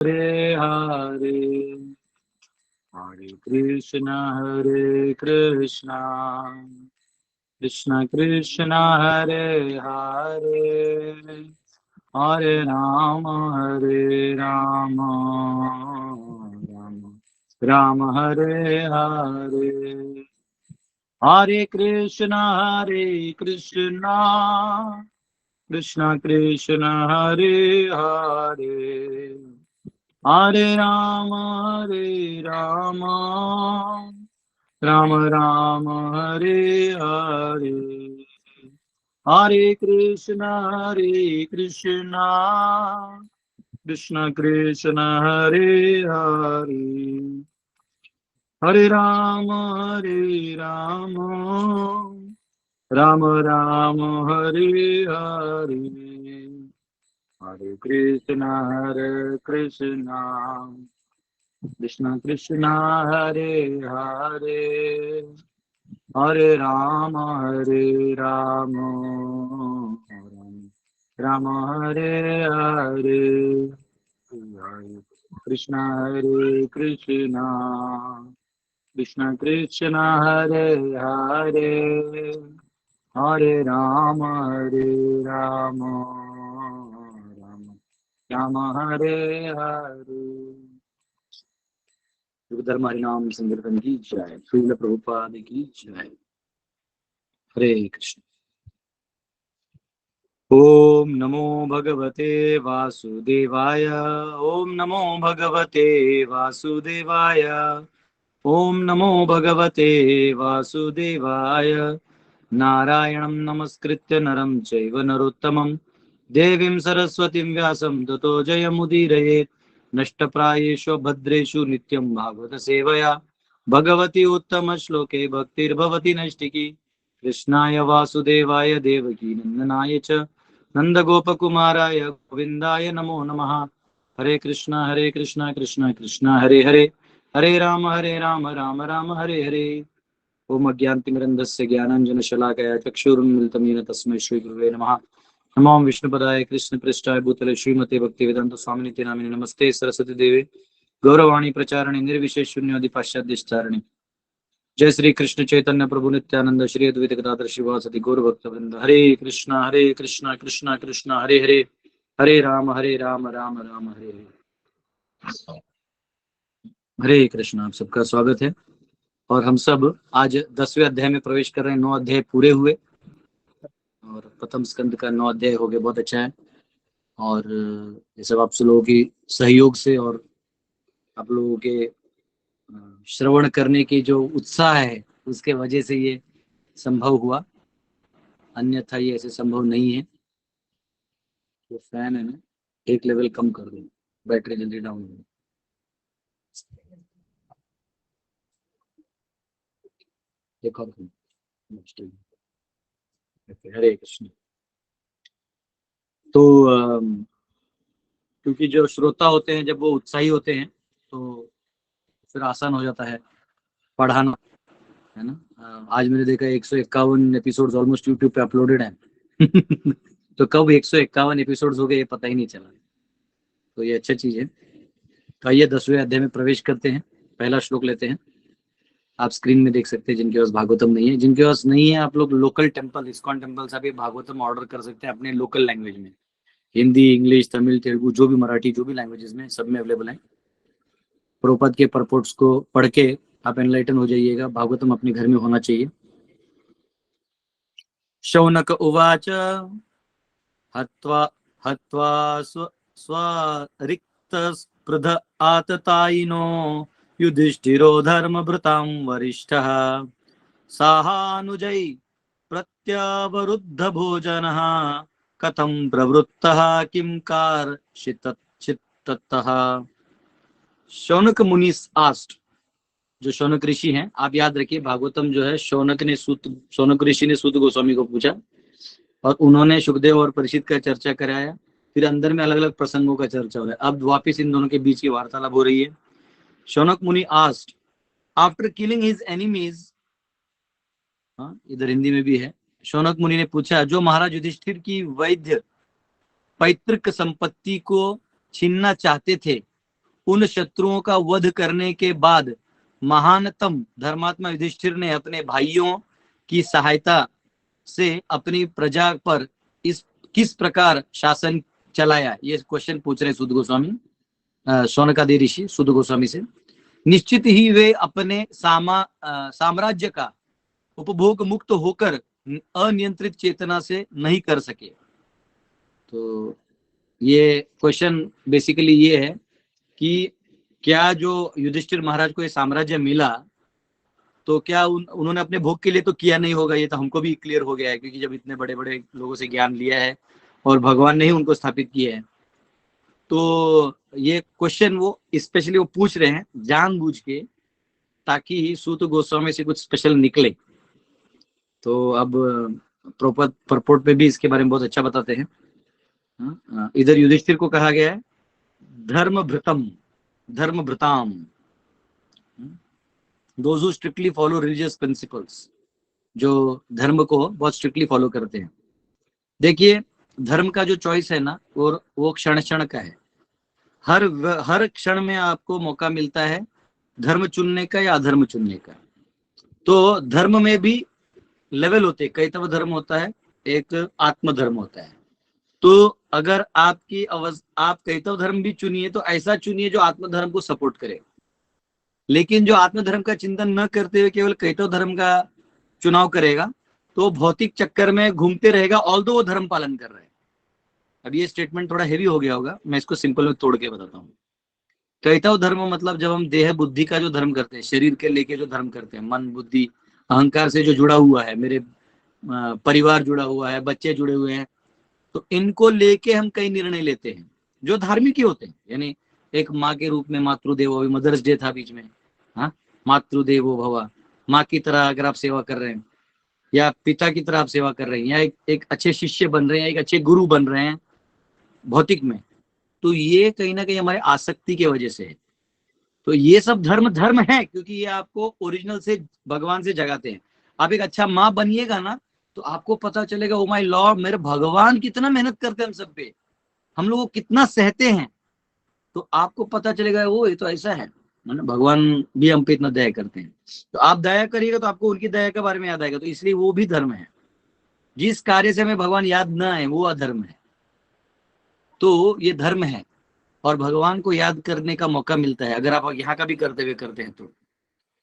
हरे हरे हरे कृष्ण कृष्ण कृष्ण हरे हरे हरे राम राम राम हरे हरे हरे कृष्ण कृष्ण कृष्ण हरे हरे हरे राम राम राम हरे हरे हरे कृष्ण कृष्ण कृष्ण हरे हरे हरे राम राम राम हरे हरे हरे कृष्ण कृष्ण कृष्ण हरे हरे हरे राम राम राम हरे हरे हरे कृष्ण कृष्ण कृष्ण हरे हरे हरे राम राम राम हरे हरे। धर्म हरिनाम संकीर्तन की जय। श्रील प्रभुपाद की जय। हरे कृष्ण। ओम नमो भगवते वासुदेवाय। ओम नमो भगवते वासुदेवाय। ओम नमो भगवते वासुदेवाय। नारायणं नमस्कृत्य नरं चैव नरोत्तमं देवीं सरस्वतीं व्यासं ततो जयमुदीरयेत्। नष्टप्रायेषु भद्रेषु नित्यं भागवत सेवया भगवती उत्तम श्लोके भक्तिर्भवति नैष्टिकी। कृष्णाय वासुदेवाय देवकी नंदनाय च नंदगोपकुमाराय गोविन्दाय नमो नमः। हरे कृष्णा कृष्णा कृष्णा हरे हरे हरे राम राम राम हरे हरे। ओम अज्ञानतिमिरन्धस्य ज्ञानाञ्जनशलाकया चक्षुरुन्मिलितं येन तस्मै श्रीगुरुवे नमः। नमो विष्णुपदाय कृष्णपृष्ठाय भूतले श्रीमते भक्तिवेदांत स्वामिनिति नामिने नमस्ते सरस्वती देवे गौरवाणी प्रचारिणे निर्विशेष शून्यवादी पाश्चात्य। जय श्री कृष्ण चैतन्य प्रभु नित्यानंद श्री अद्वैत गदाधर शिवासदि गौर भक्त वृंद। हरे कृष्णा कृष्णा कृष्णा हरे हरे हरे राम राम राम हरे हरे। हरे कृष्णा। आप सबका स्वागत है। और हम सब आज 10वें अध्याय में प्रवेश कर रहे हैं। 9 अध्याय पूरे हुए और प्रथम स्कंद का 9 अध्याय हो गया। बहुत अच्छा है। और ये सब आप लोगों की सहयोग से और आप लोगों के श्रवण करने की जो उत्साह है उसके वजह से ये संभव हुआ, अन्यथा ये ऐसे संभव नहीं है। तो फैन है ना, एक लेवल कम कर दो, बैटरी जल्दी डाउन हो। देखो हरे कृष्ण। तो क्योंकि जो श्रोता होते हैं जब वो उत्साही होते हैं तो फिर आसान हो जाता है पढ़ाना, है ना। आज मैंने देखा 151 एपिसोड्स ऑलमोस्ट यूट्यूब पे अपलोडेड हैं। तो कब 151 एपिसोड्स हो गए ये पता ही नहीं चला। तो ये अच्छा चीज है। तो आइए 10वें अध्याय में प्रवेश करते हैं। पहला श्लोक लेते हैं। आप स्क्रीन में देख सकते हैं। जिनके पास भागवतम नहीं है, जिनके पास नहीं है, आप लोग लोकल टेम्पल इस्कॉन टेम्पल से भी भागवतम ऑर्डर कर सकते हैं अपने लोकल लैंग्वेज में। हिंदी, इंग्लिश, तमिल, तेलुगु, जो भी मराठी, जो भी लैंग्वेजेस में, सब में अवेलेबल है। प्रभुपाद के परपोर्ट्स को पढ़ के आप एनलाइटन हो जाइएगा। भागवतम अपने घर में होना चाहिए। शौनक उवाच हत्वा हत्वा स्वरिक्त स्पृध आततायिनो युधिष्ठिरो धर्मभृतां वरिष्ठः साहानुजै प्रत्यवरुद्ध भोजनः कथं प्रवृत्तः किं कार्षितः। शौनक मुनि आस्ट, जो शौनक ऋषि हैं, आप याद रखिए भागवतम जो है शौनक ऋषि ने सूत गोस्वामी को पूछा और उन्होंने सुखदेव और परीक्षित का चर्चा कराया। फिर अंदर में अलग अलग प्रसंगों का चर्चा हो रहा है। अब वापिस इन दोनों के बीच की वार्तालाप हो रही है। शौनक मुनि asked after killing his enemies, इधर हिंदी में भी है। शौनक मुनि ने पूछा, जो महाराज युधिष्ठिर की वैद्य पैतृक संपत्ति को छीनना चाहते थे उन शत्रुओं का वध करने के बाद महानतम धर्मात्मा युधिष्ठिर ने अपने भाइयों की सहायता से अपनी प्रजा पर इस किस प्रकार शासन चलाया, ये क्वेश्चन पूछ रहे सुद गोस्वामी, शौनकादि ऋषि सुद गोस्वामी से। निश्चित ही वे अपने साम्राज्य का उपभोग मुक्त होकर अनियंत्रित चेतना से नहीं कर सके। तो ये क्वेश्चन बेसिकली ये है कि क्या जो युधिष्ठिर महाराज को ये साम्राज्य मिला तो क्या उन्होंने अपने भोग के लिए तो किया नहीं होगा, ये तो हमको भी क्लियर हो गया है, क्योंकि जब इतने बड़े बड़े लोगों से ज्ञान लिया है और भगवान ने ही उनको स्थापित किया है। तो ये क्वेश्चन वो स्पेशली वो पूछ रहे हैं जानबूझ के, ताकि सूत गोस्वामी से कुछ स्पेशल निकले। तो अब प्रॉपर परपोर्ट पे भी इसके बारे में बहुत अच्छा बताते हैं। इधर युधिष्ठिर को कहा गया है धर्म भृतम, धर्म भृताम, those who strictly follow religious principles, जो धर्म को बहुत स्ट्रिक्टली फॉलो करते हैं। देखिए धर्म का जो चॉइस है ना, और वो क्षण क्षण का है। हर क्षण में आपको मौका मिलता है धर्म चुनने का या अधर्म चुनने का। तो धर्म में भी लेवल होते हैं, कैतव धर्म होता है, एक आत्म धर्म होता है। तो अगर आप कैतव धर्म भी चुनिए तो ऐसा चुनिए जो आत्म धर्म को सपोर्ट करे। लेकिन जो आत्म धर्म का चिंतन न करते हुए केवल कैतव धर्म का चुनाव करेगा तो भौतिक चक्कर में घूमते रहेगा, ऑल्दो वो धर्म पालन कर रहे हैं। अब ये स्टेटमेंट थोड़ा हेवी हो गया होगा, मैं इसको सिंपल में तोड़ के बताता हूँ। कैतव धर्म मतलब जब हम देह बुद्धि का जो धर्म करते हैं, शरीर के लेके जो धर्म करते हैं, मन बुद्धि अहंकार से जो जुड़ा हुआ है, मेरे परिवार जुड़ा हुआ है, बच्चे जुड़े हुए हैं, तो इनको लेके हम कई निर्णय लेते हैं जो धार्मिक ही होते हैं। यानी एक माँ के रूप में मातृदेवो, अभी मदर्स डे था बीच में, हाँ, मातृदेवो भव, माँ की तरह अगर आप सेवा कर रहे हैं या पिता की तरह आप सेवा कर रहे हैं या एक अच्छे शिष्य बन रहे हैं, एक अच्छे गुरु बन रहे हैं भौतिक में, तो ये कहीं ना कहीं हमारे आसक्ति की वजह से है। तो ये सब धर्म है, क्योंकि ये आपको ओरिजिनल से भगवान से जगाते हैं। आप एक अच्छा माँ बनिएगा ना तो आपको पता चलेगा ओ माय लॉर्ड, मेरे भगवान कितना मेहनत करते हैं हम सब पे, हम लोग कितना सहते हैं। तो आपको पता चलेगा वो ये तो ऐसा है ना, भगवान भी हम पे इतना दया करते हैं। तो आप दया करिएगा तो आपको उनकी दया के बारे में याद आएगा। तो इसलिए वो भी धर्म है। जिस कार्य से हमें भगवान याद ना आए वो अधर्म है। तो ये धर्म है और भगवान को याद करने का मौका मिलता है अगर आप यहाँ का भी कर्तव्य करते हैं तो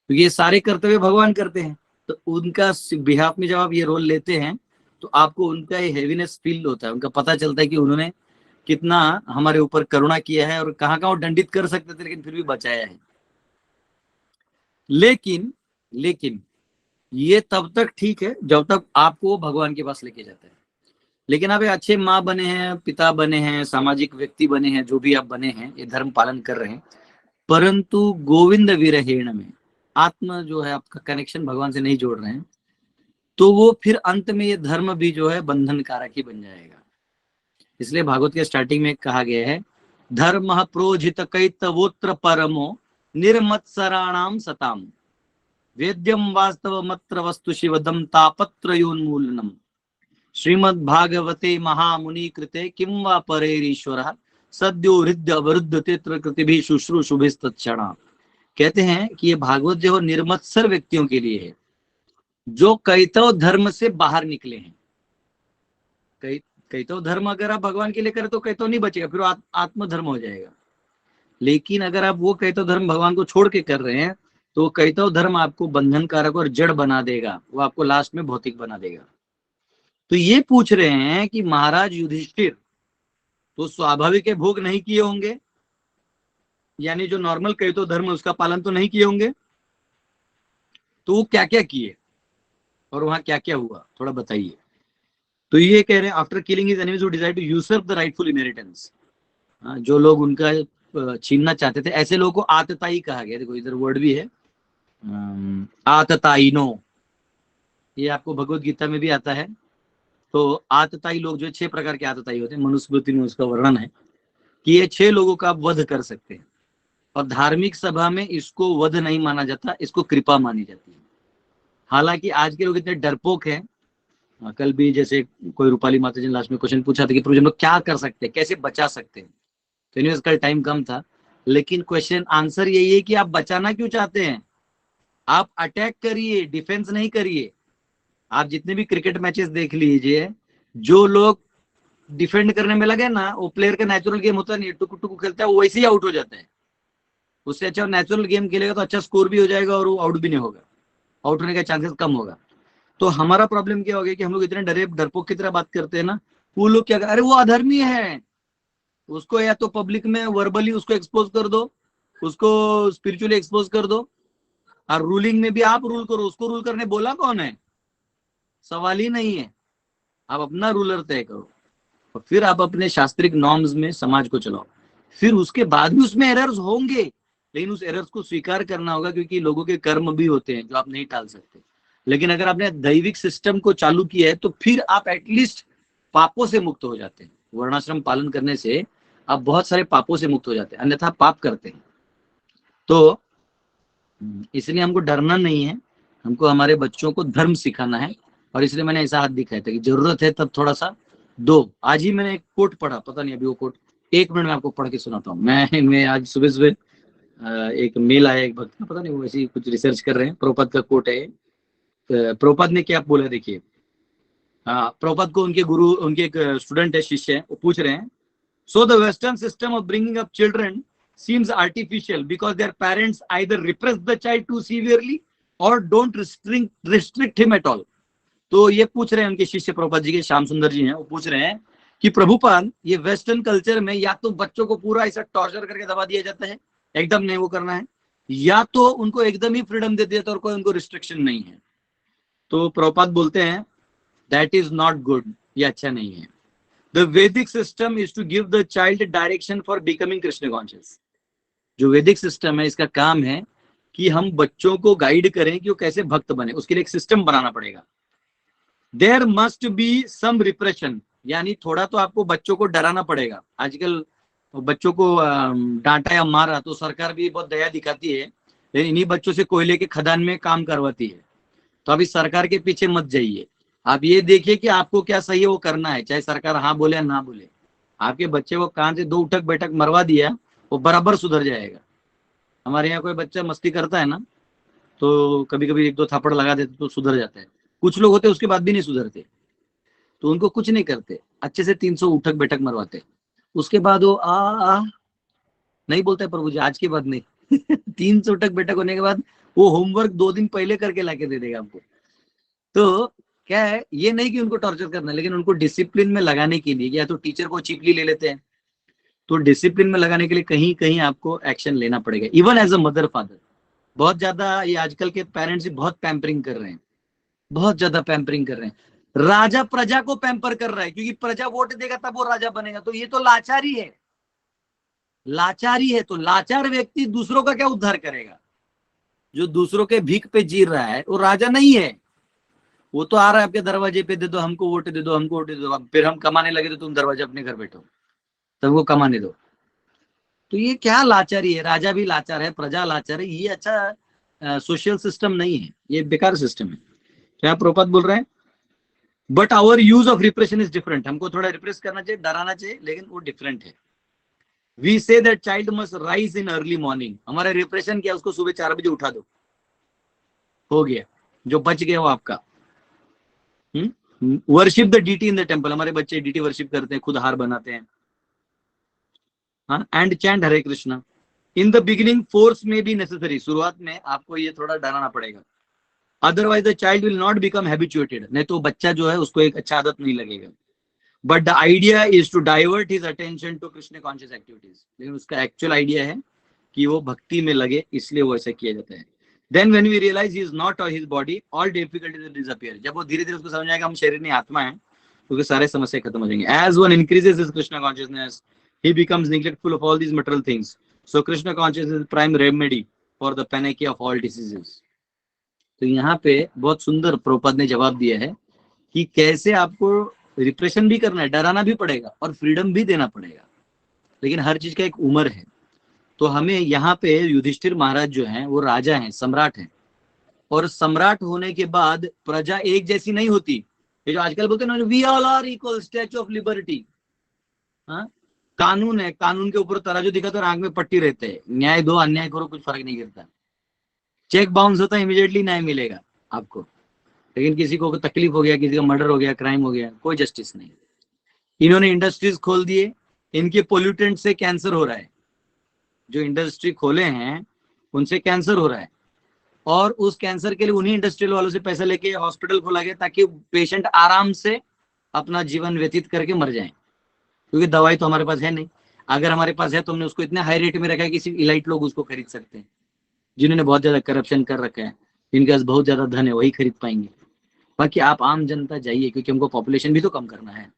ये सारे कर्तव्य भगवान करते हैं। तो उनका बिहाफ में जब आप ये रोल लेते हैं तो आपको उनका ये हेवीनेस फील होता है, उनका पता चलता है कि उन्होंने कितना हमारे ऊपर करुणा किया है और कहाँ कहाँ वो दंडित कर सकते थे लेकिन फिर भी बचाया है। लेकिन ये तब तक ठीक है जब तक आपको भगवान के पास लेके जाता है। लेकिन आप एक अच्छे माँ बने हैं, पिता बने हैं, सामाजिक व्यक्ति बने हैं, जो भी आप बने हैं, ये धर्म पालन कर रहे हैं, परंतु गोविंद विरहेण में आत्मा जो है आपका कनेक्शन भगवान से नहीं जोड़ रहे हैं, तो वो फिर अंत में ये धर्म भी जो है बंधन कारक ही बन जाएगा। इसलिए भागवत के स्टार्टिंग में कहा गया है धर्म प्रोजित कैतवोत्र परमो निर्मत्सराणाम सताम वेद्यम वास्तव मत्र वस्तु शिवदम तापत्रयोन्मूलनम श्रीमद् भागवते महामुनि कृते किं वा परेरीश्वर सद्यो हृदय अवरुद्ध तेत्र कृतिभिः शुश्रूषुभिस्तत्क्षणा। कहते हैं कि ये भागवत जो निर्मत्सर व्यक्तियों के लिए है जो कैतव धर्म से बाहर निकले हैं। कैतव धर्म अगर आप भगवान के लिए करें तो कैतव नहीं बचेगा, फिर आत्म धर्म हो जाएगा। लेकिन अगर आप वो कैतव धर्म भगवान को छोड़ के कर रहे हैं तो कैतव धर्म आपको बंधनकारक और जड़ बना देगा, वो आपको लास्ट में भौतिक बना देगा। तो ये पूछ रहे हैं कि महाराज युधिष्ठिर तो स्वाभाविक है भोग नहीं किए होंगे, यानी जो नॉर्मल कैतव धर्म है उसका पालन तो नहीं किए होंगे, तो वो क्या क्या किए और वहां क्या क्या हुआ थोड़ा बताइए। तो ये कह रहे हैं after killing his enemies who desired to usurp the rightful inheritance, जो लोग उनका छीनना चाहते थे ऐसे लोगों को आतताई कहा गया। देखो इधर वर्ड भी है आतताइनो, ये आपको भगवत गीता में भी आता है। तो आतताई लोग जो 6 प्रकार के आतताई होते हैं, मनुस्मृति में उसका वर्णन है कि ये 6 लोगों का आप वध कर सकते हैं और धार्मिक सभा में इसको वध नहीं माना जाता, इसको कृपा मानी जाती है। हालांकि आज के लोग इतने डरपोक हैं, कल भी जैसे कोई रूपाली माता जी ने लास्ट में क्वेश्चन पूछा था कि प्रभु हम लोग क्या कर सकते हैं, कैसे बचा सकते हैं। तो एनीवेज कल टाइम कम था लेकिन क्वेश्चन आंसर यही है कि आप बचाना क्यों चाहते हैं? आप अटैक करिए, डिफेंस नहीं करिए। आप जितने भी क्रिकेट मैचेस देख लीजिए, जो लोग डिफेंड करने में लगे ना, वो प्लेयर का नेचुरल गेम होता नहीं, टुकु टुकु खेलता है, वो वैसे ही आउट हो जाता है। उससे अच्छा नेचुरल गेम खेलेगा तो अच्छा स्कोर भी हो जाएगा और वो आउट भी नहीं होगा, आउट होने का चांसेस कम होगा। तो हमारा प्रॉब्लम क्या हो गया कि हम लोग इतने डरपोक की तरह बात करते हैं ना। वो लोग क्या, अरे वो अधर्मी है, उसको या तो पब्लिक में वर्बली उसको एक्सपोज कर दो, उसको स्पिरिचुअली एक्सपोज कर दो, और रूलिंग में भी आप रूल करो। उसको रूल करने बोला कौन है? सवाल ही नहीं है। आप अपना रूलर तय करो और फिर आप अपने शास्त्रिक नॉर्म्स में समाज को चलाओ। फिर उसके बाद भी उसमें एरर्स होंगे, लेकिन उस एरर्स को स्वीकार करना होगा, क्योंकि लोगों के कर्म भी होते हैं जो आप नहीं टाल सकते। लेकिन अगर आपने दैविक सिस्टम को चालू किया है तो फिर आप एटलीस्ट पापों से मुक्त हो जाते हैं। वर्णाश्रम पालन करने से आप बहुत सारे पापों से मुक्त हो जाते हैं, अन्यथा पाप करते हैं। तो इसलिए हमको डरना नहीं है, हमको हमारे बच्चों को धर्म सिखाना है। और इसलिए मैंने ऐसा हाथ दिखाया था कि जरूरत है तब थोड़ा सा दो। आज ही मैंने एक कोट पढ़ा, पता नहीं अभी वो कोट, 1 मिनट में आपको पढ़ के सुनाता हूँ। मैं आज सुबह सुबह एक मेल आया एक भक्त का, पता नहीं वो ऐसी कुछ रिसर्च कर रहे हैं, प्रोपद का कोट है। प्रोपद ने क्या बोला देखिए। प्रोपद को उनके गुरु, उनके एक स्टूडेंट है, शिष्य है, वो पूछ रहे हैं, so the western system of bringing up children seems artificial because their parents either repress the child too severely or don't restrict him at all. तो ये पूछ रहे हैं उनके शिष्य प्रभुपाद जी के, श्याम सुंदर जी हैं, वो पूछ रहे हैं कि प्रभुपाद, ये वेस्टर्न कल्चर में या तो बच्चों को पूरा ऐसा टॉर्चर करके दबा दिया जाता है, एकदम नहीं वो करना है, या तो उनको एकदम ही फ्रीडम दे दिया, तो और कोई उनको रिस्ट्रिक्शन नहीं है। तो प्रभुपाद बोलते हैं दैट इज नॉट गुड, ये अच्छा नहीं है। The Vedic system is to give the child direction for becoming Krishna conscious. जो वैदिक सिस्टम है, इसका काम है कि हम बच्चों को गाइड करें कि वो कैसे भक्त बने, उसके लिए एक सिस्टम बनाना पड़ेगा। There must be some repression, यानी थोड़ा तो आपको बच्चों को डराना पड़ेगा। आजकल बच्चों को डांटा या मारा तो सरकार भी बहुत दया दिखाती है, लेकिन इन्हीं बच्चों से कोयले के खदान में काम करवाती है। तो अभी सरकार के पीछे मत जाइए, आप ये देखिए कि आपको क्या सही है वो करना है, चाहे सरकार हाँ बोले या ना बोले। आपके बच्चे को कान से 2 उठक बैठक मरवा दिया, वो बराबर सुधर जाएगा। हमारे यहाँ कोई बच्चा मस्ती करता है ना, तो कभी कभी 1-2 थप्पड़ लगा देते तो सुधर जाता है। कुछ लोग होते उसके बाद भी नहीं सुधरते, तो उनको कुछ नहीं करते, अच्छे से 300 उठक बैठक मरवाते, उसके बाद वो आ नहीं बोलता है प्रभु जी आज के बाद नहीं। 300 उठक बैठक होने के बाद वो होमवर्क 2 दिन पहले करके लाके दे देगा आपको। तो क्या है, ये नहीं कि उनको टॉर्चर करना, लेकिन उनको डिसिप्लिन में लगाने के लिए, या तो टीचर को चीपली ले लेते हैं, तो डिसिप्लिन में लगाने के लिए कहीं कहीं आपको एक्शन लेना पड़ेगा, even as a mother father. बहुत ज्यादा ये आजकल के पेरेंट्स बहुत पैम्परिंग कर रहे हैं, बहुत ज्यादा पैम्परिंग कर रहे हैं। राजा प्रजा को पैम्पर कर रहा है, क्योंकि प्रजा वोट देगा तब वो राजा बनेगा। तो ये तो लाचारी है, लाचारी है। तो लाचार व्यक्ति दूसरों का क्या उद्धार करेगा? जो दूसरों के भीख पे जी रहा है वो राजा नहीं है। वो तो आ रहा है आपके दरवाजे पे, दे दो हमको वोट, दे दो हमको वोट, दे दो, फिर हम कमाने लगे तो तुम दरवाजे अपने घर बैठो, तब वो कमाने दो। तो ये क्या लाचारी है? राजा भी लाचार है, प्रजा लाचार है, ये अच्छा सोशल सिस्टम नहीं है, ये बेकार सिस्टम है। क्या प्रोपत बोल रहे हैं? But our use of repression is different. हमको थोड़ा रिप्रेस करना चाहिए, डराना चाहिए, लेकिन वो डिफरेंट है। We say that child must rise in early morning. हमारा रिप्रेशन क्या, उसको सुबह 4 बजे उठा दो, हो गया, जो बच गया वो आपका। Worship the deity in the temple. हमारे बच्चे डीटी वर्शिप करते हैं, खुद हार बनाते हैं। हाँ, and chant Hare Krishna. In the beginning force में बी नेसेसरी। शुरुआत में आपको ये थोड़ा डराना पड़ेगा, otherwise the child will not become habituated. नहीं तो बच्चा जो है उसको एक अच्छा आदत नहीं लगेगा। But the idea is to divert his attention to Krishna conscious activities. लेकिन उसका एक्चुअल आइडिया है कि वो भक्ति में लगे, इसलिए वो ऐसा किया जाता है। Then when we realise he is not his body, all difficulties will disappear. जब वो धीरे धीरे उसको समझ आएगा हम शरीर नहीं आत्मा है, तो सारे समस्या खत्म हो जाएंगे। As one increases his Krishna consciousness, he becomes neglectful of all these material things. So Krishna consciousness is prime remedy for the panacea of all diseases. तो यहाँ पे बहुत सुंदर प्रभुपाद ने जवाब दिया है कि कैसे आपको रिप्रेशन भी करना है, डराना भी पड़ेगा और फ्रीडम भी देना पड़ेगा, लेकिन हर चीज का एक उम्र है। तो हमें यहाँ पे युधिष्ठिर महाराज जो हैं वो राजा हैं, सम्राट हैं, और सम्राट होने के बाद प्रजा एक जैसी नहीं होती। ये जो आजकल बोलते हैं ना, we all are equal, statue of liberty, हाँ, कानून है, कानून के ऊपर तराजू दिखा तो आंख में पट्टी रहते हैं, न्याय दो अन्याय करो कुछ फर्क नहीं गिरता। चेक बाउंस होता है, इमीडिएटली न्याय मिलेगा आपको। लेकिन किसी को तकलीफ हो गया, किसी का मर्डर हो गया, क्राइम हो गया, कोई जस्टिस नहीं। इन्होंने इंडस्ट्रीज खोल दिए, इनके पोल्यूटेंट से कैंसर हो रहा है। जो इंडस्ट्री खोले हैं उनसे कैंसर हो रहा है, और उस कैंसर के लिए उन्हीं इंडस्ट्रियल वालों से पैसा लेके हॉस्पिटल खोला गया ताकि पेशेंट आराम से अपना जीवन व्यतीत करके मर जाए। क्योंकि दवाई तो हमारे पास है नहीं, अगर हमारे पास है तो हमने उसको इतने हाई रेट में रखा है कि सिर्फ इलाइट लोग उसको खरीद सकते हैं। जिन्होंने बहुत ज्यादा करप्शन कर रखा है, जिनके पास बहुत ज्यादा धन है, वही खरीद पाएंगे। बाकी आप आम जनता जाइए, क्योंकि हमको पॉपुलेशन भी तो कम करना है।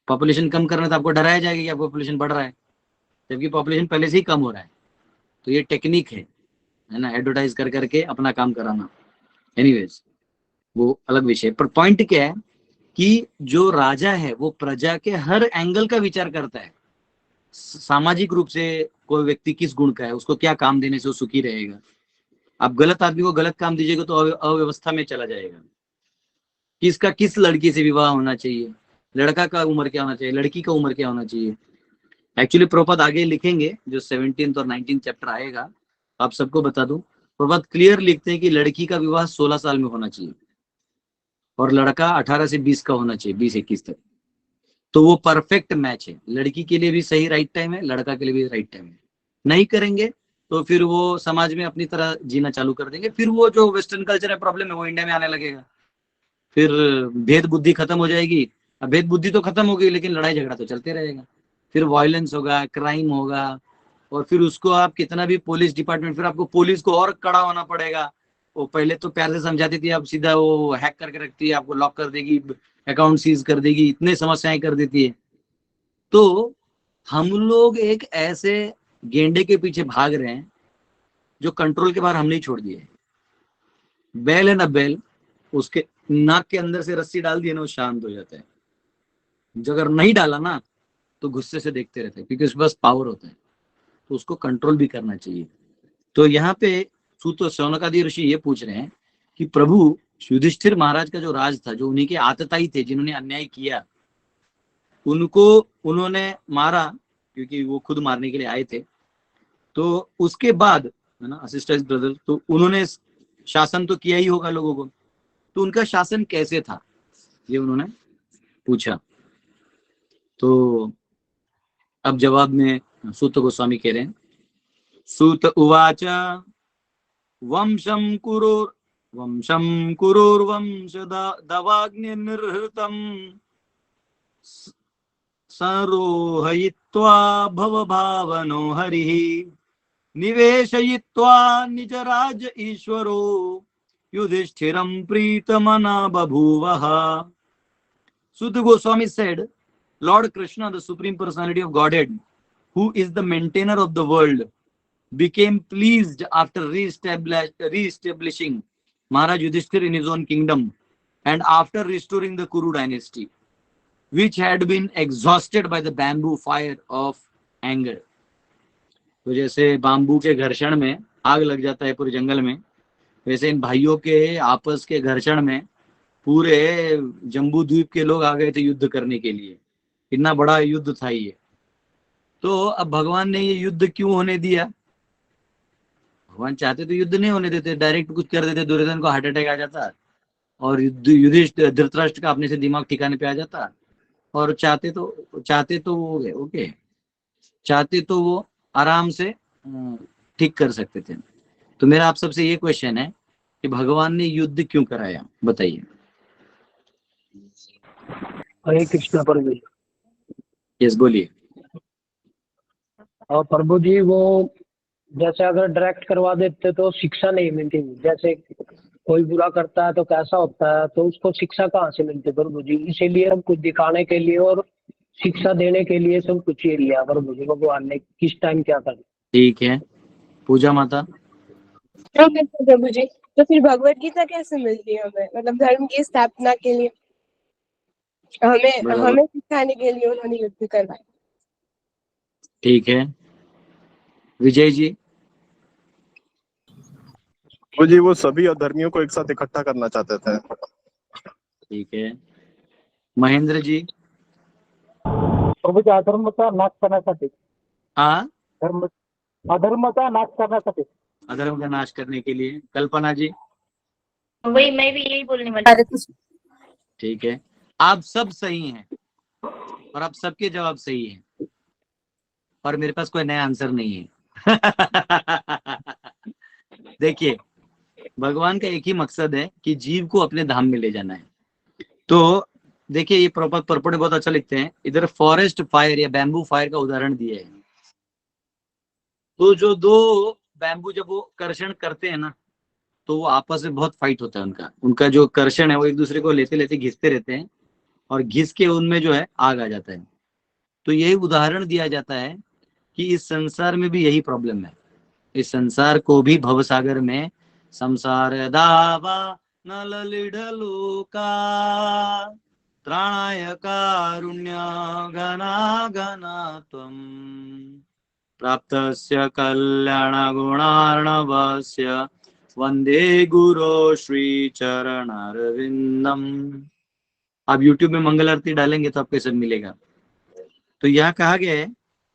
पॉपुलेशन कम करना तो आपको डराया जाएगा कि आपका पॉपुलेशन बढ़ रहा है, जबकि पॉपुलेशन पहले से ही कम हो रहा है। तो ये टेक्निक है ना, एडवर्टाइज कर करके अपना काम कराना। एनीवेज वो अलग विषय। पर पॉइंट क्या है कि जो राजा है वो प्रजा के हर एंगल का विचार करता है। सामाजिक रूप से कोई व्यक्ति किस गुण का है, उसको क्या काम देने से वो सुखी रहेगा। आप गलत आदमी को गलत काम दीजिएगा तो अव्यवस्था में चला जाएगा। किसका किस लड़की से विवाह होना चाहिए, लड़का का उम्र क्या होना चाहिए, लड़की का उम्र क्या होना चाहिए। एक्चुअली प्रभुपाद आगे लिखेंगे, जो 17th और 19th चैप्टर आएगा, आप सबको बता दूं, प्रभुपाद क्लियर लिखते हैं कि लड़की का विवाह 16 साल में होना चाहिए और लड़का 18 से 20 का होना चाहिए, 20-21 तक। तो वो परफेक्ट मैच है, लड़की के लिए भी सही राइट टाइम है, लड़का के लिए भी राइट टाइम है। नहीं करेंगे तो फिर वो समाज में अपनी तरह जीना चालू कर देंगे, फिर वो जो वेस्टर्न कल्चर है प्रॉब्लम है वो इंडिया में आने लगेगा। फिर भेद बुद्धि खत्म हो जाएगी। अब भेद बुद्धि तो खत्म हो गई, लेकिन लड़ाई झगड़ा तो चलते रहेगा। फिर वायलेंस होगा, क्राइम होगा, और फिर उसको आप कितना भी पुलिस डिपार्टमेंट, फिर आपको पुलिस को और कड़ा होना पड़ेगा। वो पहले तो प्यार से समझाती थी, अब सीधा वो हैक करके रखती है, आपको लॉक कर देगी, अकाउंट सीज कर देगी, इतने समस्याएं कर देती है। तो हम लोग एक ऐसे गेंडे के पीछे भाग रहे हैं जो कंट्रोल के बाहर हमने ही छोड़ दिए। बैल है ना बैल, उसके नाक के अंदर से रस्सी डाल दिए ना, वो शांत हो जाता है। जो अगर नहीं डाला ना तो गुस्से से देखते रहते हैं, क्योंकि उसके पास पावर होता है, तो उसको कंट्रोल भी करना चाहिए। तो यहाँ पे सूत शौनकादि ऋषि ये पूछ रहे हैं कि प्रभु युधिष्ठिर महाराज का जो राज था, जो उन्हीं के आतताई थे, जिन्होंने अन्याय किया, उनको उन्होंने मारा क्योंकि वो खुद मारने के लिए आए थे। तो उसके बाद है ना, असिस्टेंट ब्रदर, तो उन्होंने शासन तो किया ही होगा लोगों को, तो उनका शासन कैसे था ये उन्होंने पूछा। तो अब जवाब में सूत गोस्वामी कह रहे हैं, सूत उवाच वंशं कुरुर्वंश दवाग्निर्हृतं संरोहयित्वा भवभावनो हरिः निवेशयित्वा निजराज ईश्वरो युधिष्ठिरं प्रीतमना बभूवः। Sutta Goswami said, Lord Krishna, the Supreme Personality of Godhead, who is the maintainer of the world, became pleased after re-establishing Maharaj Yudhishthir in his own kingdom and after restoring the Kuru dynasty, which had been exhausted by the bamboo fire of anger. तो जैसे bamboo के घर्षण में आग लग जाता है पूरे जंगल में, वैसे इन भाइयों के आपस के घर्षण में पूरे जम्बू द्वीप के लोग आ गए थे युद्ध करने के लिए। इतना बड़ा युद्ध था ये। तो अब भगवान ने ये युद्ध क्यों होने दिया? भगवान चाहते तो युद्ध नहीं होने देते, डायरेक्ट कुछ कर देते, दुर्योधन को हार्ट अटैक आ जाता और युधिष्ठिर धृतराष्ट्र का अपने से दिमाग ठिकाने पे आ जाता। और चाहते तो वो ओके, चाहते तो वो आराम से ठीक कर सकते थे। तो मेरा आप सबसे ये क्वेश्चन है कि भगवान ने युद्ध क्यों कराया, बताइए। हरे कृष्ण प्रभु जी। यस बोलिए। और प्रभु जी वो जैसे अगर डायरेक्ट करवा देते तो शिक्षा नहीं मिलती। जैसे कोई बुरा करता है तो कैसा होता है, तो उसको शिक्षा कहाँ से मिलती प्रभु जी। इसीलिए हम कुछ दिखाने के लिए और शिक्षा देने के लिए सब कुछ ये लिया प्रभु जी, भगवान ने किस टाइम क्या कर। ठीक है, पूजा माता। प्रभु जी, तो फिर भगवत गीता कैसे मिलती है हमें? मतलब धर्म की स्थापना के लिए हमें सिखाने के लिए उन्होंने युद्ध करवाया। ठीक है, विजय जी। जी वो सभी अधर्मियों को एक साथ इकट्ठा करना चाहते थे। ठीक है, महेंद्र जी। प्रभूजी अधर्मचा नाश करण्यासाठी, हाँ, अधर्मचा नाश करण्यासाठी। अधर्म का नाश करने के लिए। कल्पना जी? वही मैं भी यही बोलने वाली। ठीक है, आप सब सही हैं और आप सबके जवाब सही हैं और मेरे पास कोई नया आंसर नहीं है। देखिए, भगवान का एक ही मकसद है कि जीव को अपने धाम में ले जाना है। तो देखिए, ये प्रॉपर ने बहुत अच्छा लिखते हैं, इधर फॉरेस्ट फायर या बैम्बू फायर का उदाहरण दिया है। तो जो दो बैम्बू जब वो कर्षण करते हैं ना, तो वो आपस में बहुत फाइट होता है उनका जो कर्षण है वो एक दूसरे को लेते लेते घिसते रहते हैं और घिस के उनमें जो है आग आ जाता है। तो यही उदाहरण दिया जाता है कि इस संसार में भी यही प्रॉब्लम है। इस संसार को भी भवसागर में संसार दावा न ललिडलोका त्राणाय कारुण्य घना घना त्वं प्राप्तस्य कल्याण गुणार्णवस्य वंदे गुरो श्री चरणारविंदम। आप YouTube में मंगल आरती डालेंगे तो आपको सब मिलेगा। तो यहाँ कहा गया है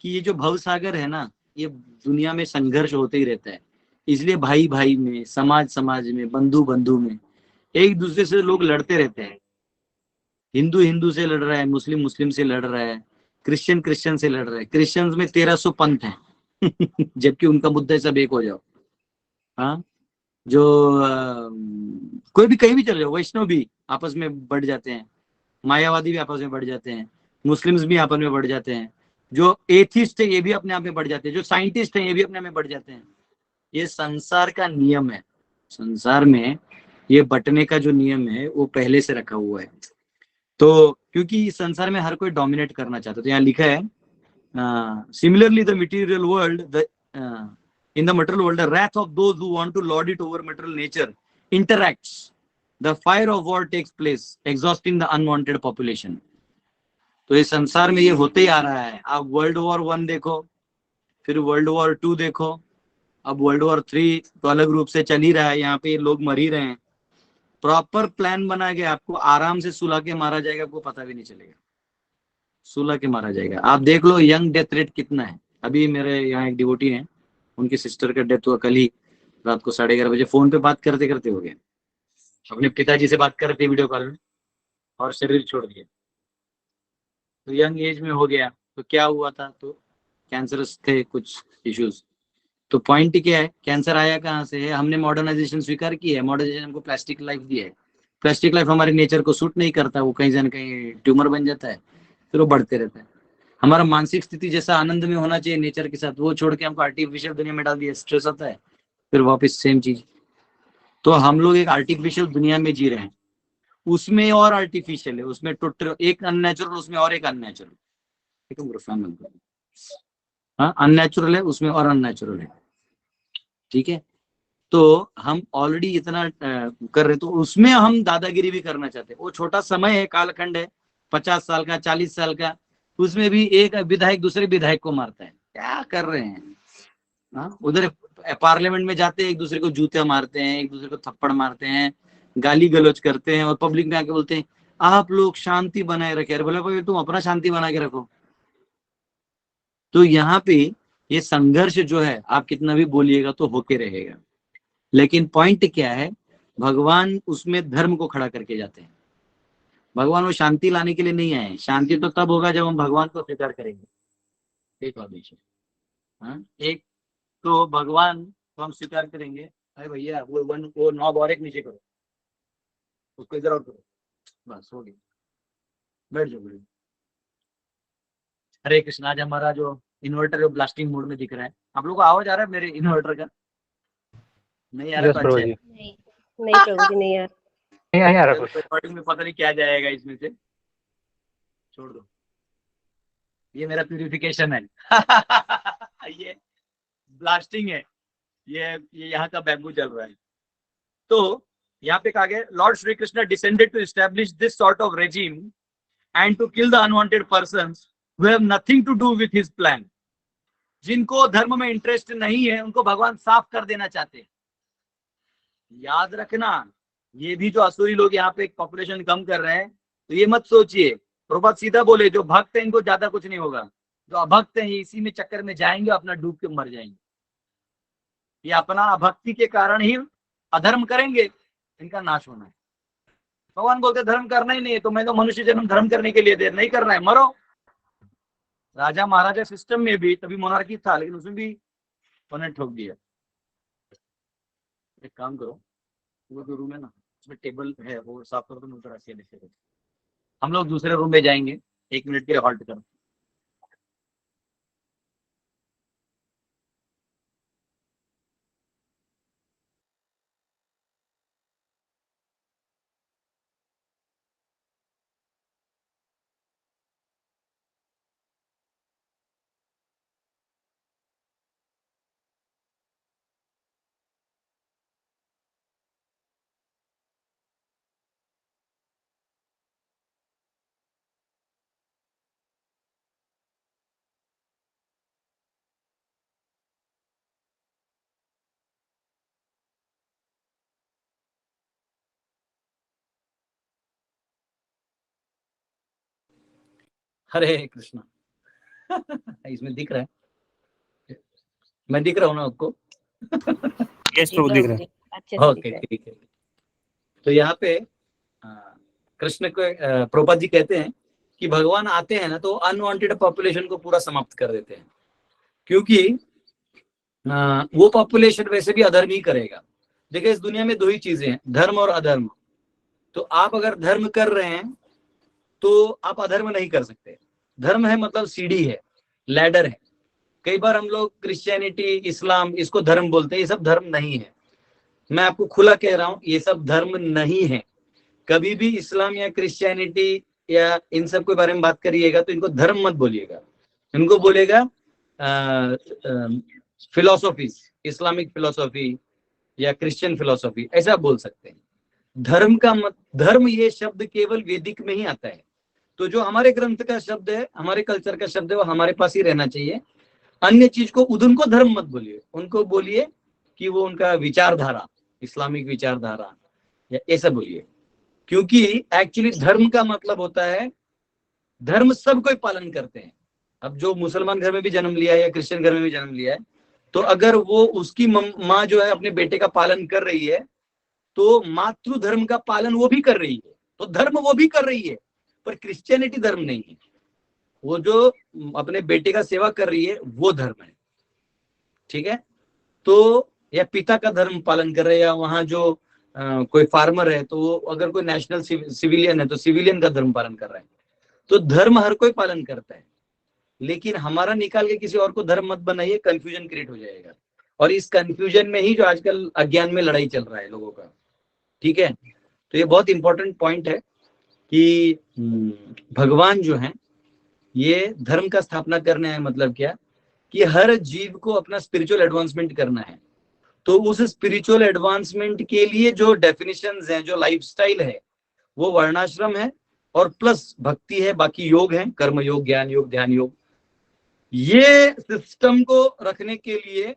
कि ये जो भवसागर है ना, ये दुनिया में संघर्ष होते ही रहता है। इसलिए भाई भाई में, समाज समाज में, बंधु बंधु में एक दूसरे से लोग लड़ते रहते हैं। हिंदू हिंदू से लड़ रहा है, मुस्लिम मुस्लिम से लड़ रहा है, क्रिश्चियन क्रिश्चियन से लड़ रहा है। क्रिश्चियंस में 1300 पंथ हैं जबकि उनका मुद्दा है सब एक हो जाओ। हाँ, जो कोई भी कहीं भी चले जाओ, वैष्णव भी आपस में बढ़ जाते हैं, मायावादी भी आपस में बढ़ जाते हैं, मुस्लिम्स भी आपस में बढ़ जाते हैं, जो एथिस्ट है ये भी अपने आप में बढ़ जाते हैं, जो साइंटिस्ट हैं ये भी अपने आप में बढ़ जाते हैं। ये संसार का नियम है। संसार में ये बंटने का जो नियम है वो पहले से रखा हुआ है। तो क्योंकि इस संसार में हर कोई डोमिनेट करना चाहता है। तो यहाँ लिखा है similarly the material world in the material world, the wrath of those who want to lord it over material nature interacts. The fire of war takes place, exhausting the unwanted population. तो इस संसार में ये होते ही आ रहा है। आप world war 1 देखो, फिर वर्ल्ड वॉर 2 देखो, अब वर्ल्ड वॉर 3 तो अलग रूप से चल ही रहा है। यहाँ पे लोग मर ही रहे हैं। प्रॉपर प्लान बना के आपको आराम से सुला के मारा जाएगा, आपको पता भी नहीं चलेगा, सुला के मारा जाएगा। आप देख लो यंग डेथ रेट कितना है। अभी मेरे यहाँ एक डिवोटी है, उनकी सिस्टर का डेथ हुआ कल ही रात को 11:30 बजे। फोन पे बात करते करते हो गया, अपने पिताजी से बात करते वीडियो कॉल में, और शरीर छोड़ दिया। तो यंग एज में हो गया। तो क्या हुआ था, तो कैंसरस थे कुछ इश्यूज। तो पॉइंट क्या है, कैंसर आया कहाँ से है? हमने मॉडर्नाइजेशन स्वीकार की है। मॉडर्नाइजेशन हमको प्लास्टिक लाइफ दी है। प्लास्टिक लाइफ हमारे नेचर को सूट नहीं करता, वो कहीं न कहीं ट्यूमर बन जाता है, फिर वो बढ़ते रहता है। हमारा मानसिक स्थिति जैसा आनंद में होना चाहिए नेचर के साथ, वो छोड़ के हमको आर्टिफिशियल दुनिया में डाल दिया, स्ट्रेस आता है, फिर वापस सेम चीज। तो हम लोग एक आर्टिफिशियल दुनिया में जी रहे हैं, उसमें और आर्टिफिशियल है, उसमें टोटल एक अननेचुरल, उसमें और एक अननेचुरल। हाँ, अननेचुरल है उसमें और अननेचुरल है। ठीक है, तो हम ऑलरेडी इतना कर रहे, तो उसमें हम दादागिरी भी करना चाहते हैं। वो छोटा समय है, कालखंड है, 50 साल का, 40 साल का, उसमें भी एक विधायक दूसरे विधायक को मारता है। क्या कर रहे हैं? हाँ, उधर पार्लियामेंट में जाते हैं, एक दूसरे को जूते मारते हैं, एक दूसरे को थप्पड़ मारते हैं, गाली गलौज करते हैं, और पब्लिक में आके बोलते हैं आप लोग शांति बनाए रखे। अरे बोला भाई तुम अपना शांति बना के रखो। तो यहाँ पे ये संघर्ष जो है, आप कितना भी बोलिएगा तो होके रहेगा। लेकिन पॉइंट क्या है, भगवान उसमें धर्म को खड़ा करके जाते हैं। भगवान वो शांति लाने के लिए नहीं आए। शांति तो तब होगा जब हम भगवान को स्वीकार करेंगे। एक आदेश है, हाँ? एक तो भगवान को हम स्वीकार करेंगे। अरे भैया वो 9 और एक नीचे करो, उसको इधर और करो, बस हो गया, बैठ जाओ। हरे कृष्ण। आज हमारा जो इन्वर्टर है ब्लास्टिंग मोड में दिख रहा है। आप लोगों को आवाज आ रहा है मेरे इन्वर्टर का? नहीं आ रहा तो अच्छा है। नहीं प्रभु जी, नहीं यार, नहीं आ रहा कुछ। रिकॉर्डिंग में पता नहीं क्या जाएगा इसमें से, छोड़ दो। ये मेरा प्यूरिफिकेशन है। ये ब्लास्टिंग है, ये यहाँ का बैम्बू जल रहा है। तो यहाँ पे कहा गया, lord Shri Krishna descended to establish this sort of regime and to kill the unwanted persons who have nothing to do with his plan. जिनको धर्म में इंटरेस्ट नहीं है उनको भगवान साफ कर देना चाहते हैं। याद रखना, ये भी जो असुरी लोग यहाँ पे पॉपुलेशन कम कर रहे हैं, तो ये मत सोचिए प्रभुपाद सीधा बोले जो भक्त हैं इनको ज्यादा कुछ नहीं होगा, जो अभक्त हैं इसी में चक्कर में जाएंगे, अपना डूब के मर जाएंगे। ये अपना अभक्ति के कारण ही अधर्म करेंगे, इनका नाश होना है। भगवान बोलते धर्म करना ही नहीं है, तो मैं तो मनुष्य जन्म धर्म करने के लिए दे, नहीं करना है मरो। राजा महाराजा सिस्टम में भी तभी मोनार्की था, लेकिन उसमें भी उन्हें ठोक दिया। एक काम करो, वो जो रूम है ना उसमें टेबल है वो साफ करो, तो उधर आके लेके हम लोग दूसरे रूम में जाएंगे, 1 मिनट के लिए हॉल्ट करो। हरे कृष्णा। इसमें दिख रहा है, मैं दिख रहा हूँ ना आपको? यस प्रभु दिख रहा है। अच्छे से ओके ठीक है। तो यहाँ पे कृष्ण को प्रभुपाद जी कहते हैं कि भगवान आते हैं ना तो अनवांटेड पॉपुलेशन को पूरा समाप्त कर देते हैं, क्योंकि वो पॉपुलेशन वैसे भी अधर्म ही करेगा। देखिए इस दुनिया में 2 ही चीजें हैं, धर्म और अधर्म। तो आप अगर धर्म कर रहे हैं तो आप अधर्म नहीं कर सकते। धर्म है मतलब सीढ़ी है, लैडर है। कई बार हम लोग क्रिश्चियनिटी, इस्लाम इसको धर्म बोलते हैं, ये सब धर्म नहीं है। मैं आपको खुला कह रहा हूं, ये सब धर्म नहीं है। कभी भी इस्लाम या क्रिश्चियनिटी या इन सब के बारे में बात करिएगा तो इनको धर्म मत बोलिएगा, इनको बोलेगा फिलोसॉफी, इस्लामिक फिलोसॉफी या क्रिश्चियन फिलोसॉफी, ऐसा बोल सकते हैं। धर्म का धर्म ये शब्द केवल वैदिक में ही आता है। तो जो हमारे ग्रंथ का शब्द है, हमारे कल्चर का शब्द है, वो हमारे पास ही रहना चाहिए। अन्य चीज को उनको धर्म मत बोलिए, उनको बोलिए कि वो उनका विचारधारा, इस्लामिक विचारधारा या ऐसा बोलिए। क्योंकि एक्चुअली धर्म का मतलब होता है, धर्म सब कोई पालन करते हैं। अब जो मुसलमान घर में भी जन्म लिया है या क्रिश्चियन घर में भी जन्म लिया है, तो अगर वो उसकी माँ जो है अपने बेटे का पालन कर रही है तो मातृ धर्म का पालन वो भी कर रही है, तो धर्म वो भी कर रही है। पर क्रिश्चियनिटी धर्म नहीं है, वो जो अपने बेटे का सेवा कर रही है वो धर्म है, ठीक है। तो या पिता का धर्म पालन कर रहे हैं, या वहां जो कोई फार्मर है तो अगर कोई नेशनल सिविलियन है तो सिविलियन का धर्म पालन कर रहा है। तो धर्म हर कोई पालन करता है, लेकिन हमारा निकाल के किसी और को धर्म मत बनाइए, कंफ्यूजन क्रिएट हो जाएगा। और इस कंफ्यूजन में ही जो आजकल अज्ञान में लड़ाई चल रहा है लोगों का, ठीक है। तो ये बहुत इंपॉर्टेंट पॉइंट है कि भगवान जो है ये धर्म का स्थापना करने है। मतलब क्या कि हर जीव को अपना स्पिरिचुअल एडवांसमेंट करना है। तो उस स्पिरिचुअल एडवांसमेंट के लिए जो डेफिनेशंस हैं, जो लाइफस्टाइल है, वो वर्णाश्रम है और प्लस भक्ति है, बाकी योग है, कर्म योग, ज्ञान योग, ध्यान योग। ये सिस्टम को रखने के लिए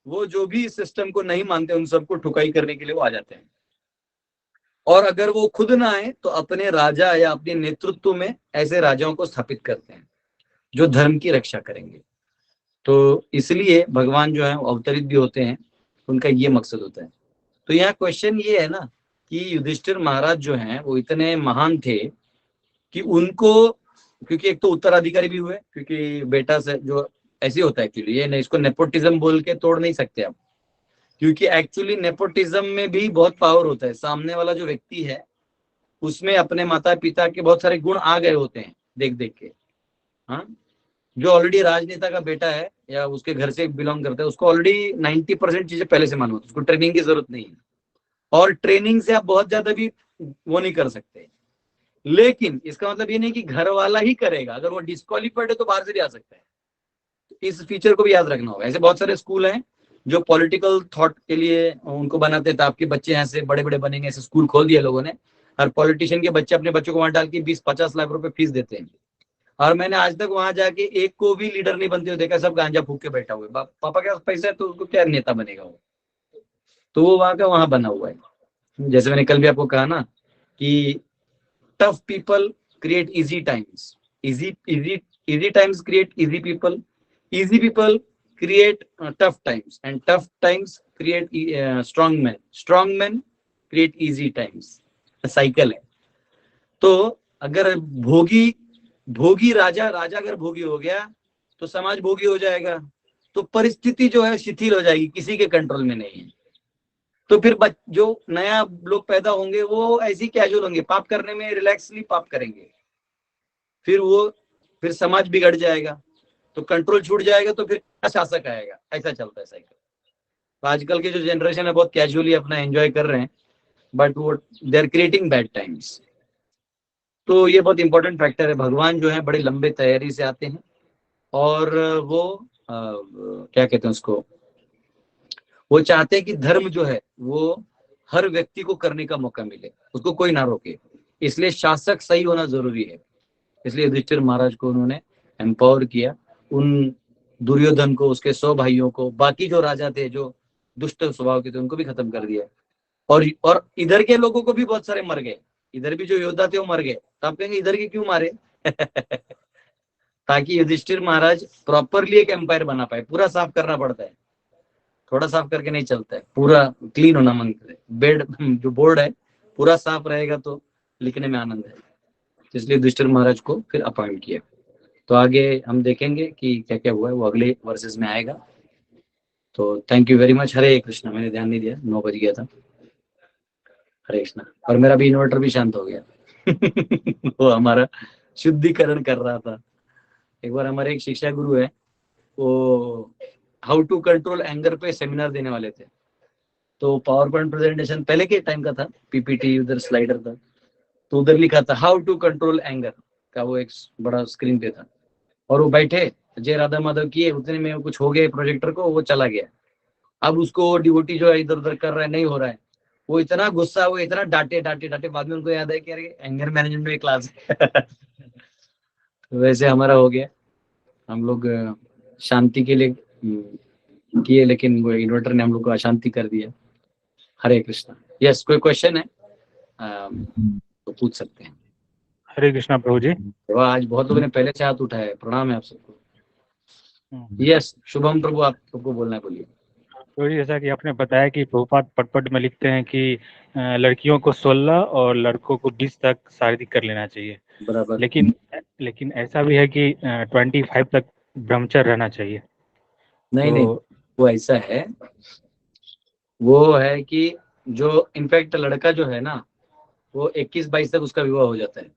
वो जो भी सिस्टम को नहीं मानते उन सबको ठुकाई करने के लिए वो आ जाते हैं। और अगर वो खुद ना आए तो अपने राजा या अपने नेतृत्व में ऐसे राजाओं को स्थापित करते हैं जो धर्म की रक्षा करेंगे। तो इसलिए भगवान जो है अवतरित भी होते हैं, उनका ये मकसद होता है। तो यहाँ क्वेश्चन ये है ना कि युधिष्ठिर महाराज जो हैं वो इतने महान थे कि उनको, क्योंकि एक तो उत्तराधिकारी भी हुए, क्योंकि बेटा से जो ऐसे होता है एक्चुअली, ये नहीं, इसको नेपोटिज्म बोल के तोड़ नहीं सकते आप, क्योंकि एक्चुअली नेपोटिज्म में भी बहुत पावर होता है। सामने वाला जो व्यक्ति है उसमें अपने माता पिता के बहुत सारे गुण आ गए होते हैं देख देख के। हाँ, जो ऑलरेडी राजनेता का बेटा है या उसके घर से बिलोंग करता है, उसको ऑलरेडी 90% चीजें पहले से मालूम होती है, उसको ट्रेनिंग की जरूरत नहीं है। और ट्रेनिंग से आप बहुत ज्यादा भी वो नहीं कर सकते। लेकिन इसका मतलब ये नहीं कि घर वाला ही करेगा, अगर वो डिस्क्वालीफाइड है तो बाहर से भी आ सकता है। तो इस फीचर को भी याद रखना होगा। ऐसे बहुत सारे स्कूल हैं जो पॉलिटिकल थॉट के लिए उनको बनाते थे, आपके बच्चे यहाँ से बड़े बड़े बनेंगे, ऐसे स्कूल खोल दिया लोगों ने। हर पॉलिटिशियन के बच्चे अपने बच्चों को वहां डाल के 20-50 लाख रुपए फीस देते हैं। और मैंने आज तक वहां जाके एक को भी लीडर नहीं बनते हुए देखा, सब गांजा फूक के बैठा हुआ है। पापा के पास पैसा है तो उसको क्या नेता बनेगा वो, तो वो वहां का वहां बना हुआ है। जैसे मैंने कल भी आपको कहा ना कि tough people create easy times. Easy times create easy people. Easy people create tough times, and tough times create strong men. Strong men create easy times. Cycle है. तो अगर भोगी राजा अगर भोगी हो गया तो समाज भोगी हो जाएगा. तो परिस्थिति जो है शिथिल हो जाएगी, किसी के कंट्रोल में नहीं है. तो फिर जो नया लोग पैदा होंगे वो ऐसे ही कैजुअल होंगे, पाप करने में रिलैक्सली पाप करेंगे. फिर समाज बिगड़ जाएगा, तो कंट्रोल छूट जाएगा, तो फिर शासक आएगा. ऐसा चलता है साइकिल. तो आजकल के जो जनरेशन है बहुत कैजुअली अपना एंजॉय कर रहे हैं, बट वो they are creating bad times. तो ये बहुत इंपॉर्टेंट फैक्टर है. भगवान जो है बड़े लंबे तैयारी से आते हैं, और वो क्या कहते हैं उसको, वो चाहते हैं कि धर्म जो है वो हर व्यक्ति को करने का मौका मिले, उसको कोई ना रोके. इसलिए शासक सही होना जरूरी है. इसलिए युधिष्ठिर महाराज को उन्होंने एम्पावर किया. उन दुर्योधन को, उसके 100 भाइयों को, बाकी जो राजा थे जो दुष्ट स्वभाव के थे उनको भी खत्म कर दिया. और इधर के लोगों को भी बहुत सारे मर गए. इधर भी जो योद्धा थे वो मर गए. तो आप कहेंगे इधर के क्यों मारे? ताकि युधिष्ठिर महाराज प्रॉपरली एक एम्पायर बना पाए. पूरा साफ करना पड़ता है, थोड़ा साफ करके नहीं चलता है. पूरा क्लीन होना मांगता है. बेड जो बोर्ड है पूरा साफ रहेगा तो लिखने में आनंद है. इसलिए युधिष्ठिर महाराज को फिर अपॉइंट किया. तो आगे हम देखेंगे कि क्या क्या हुआ है, वो अगले वर्सेस में आएगा. तो थैंक यू वेरी मच. हरे कृष्णा. मैंने ध्यान नहीं दिया, 9 बज गया था. हरे कृष्णा. और मेरा भी इन्वर्टर भी शांत हो गया. वो हमारा शुद्धिकरण कर रहा था. एक बार हमारे एक शिक्षा गुरु है, वो हाउ टू कंट्रोल एंगर पे सेमिनार देने वाले थे. तो पावर पॉइंट प्रेजेंटेशन पहले के टाइम का था, पीपीटी उधर स्लाइडर था. तो उधर लिखा था हाउ टू कंट्रोल एंगर का, वो एक बड़ा स्क्रीन पे था. और वो बैठे जय राधा माधव किए, उतने में कुछ हो गया प्रोजेक्टर को, वो चला गया. अब उसको डिवोटी जो है इधर उधर कर रहा है, नहीं हो रहा है. वो इतना गुस्सा, वो इतना डांटे. बाद में उनको याद है कि अरे एंगर मैनेजमेंट में क्लास है. वैसे हमारा हो गया. हम लोग शांति के लिए किए, लेकिन वो इन्वर्टर ने हम लोग को अशांति कर दिया. हरे कृष्णा. यस, कोई क्वेश्चन है तो पूछ सकते हैं. हरे कृष्णा प्रभु जी. आज बहुत लोगों ने पहले से हाथ उठाया. प्रणाम है आप सबको. यस, शुभम प्रभु, आप सबको बोलना है, बोलिए. तो जैसा कि आपने बताया कि प्रभुपाद पटपट में लिखते हैं कि लड़कियों को 16 और लड़कों को 20 तक शादी कर लेना चाहिए. बराबर. लेकिन ऐसा भी है कि 25 तक ब्रह्मचर्य रहना चाहिए. नहीं, वो ऐसा है, वो है कि जो इनफैक्ट लड़का जो है ना, वो 21-22 तक उसका विवाह हो जाता है.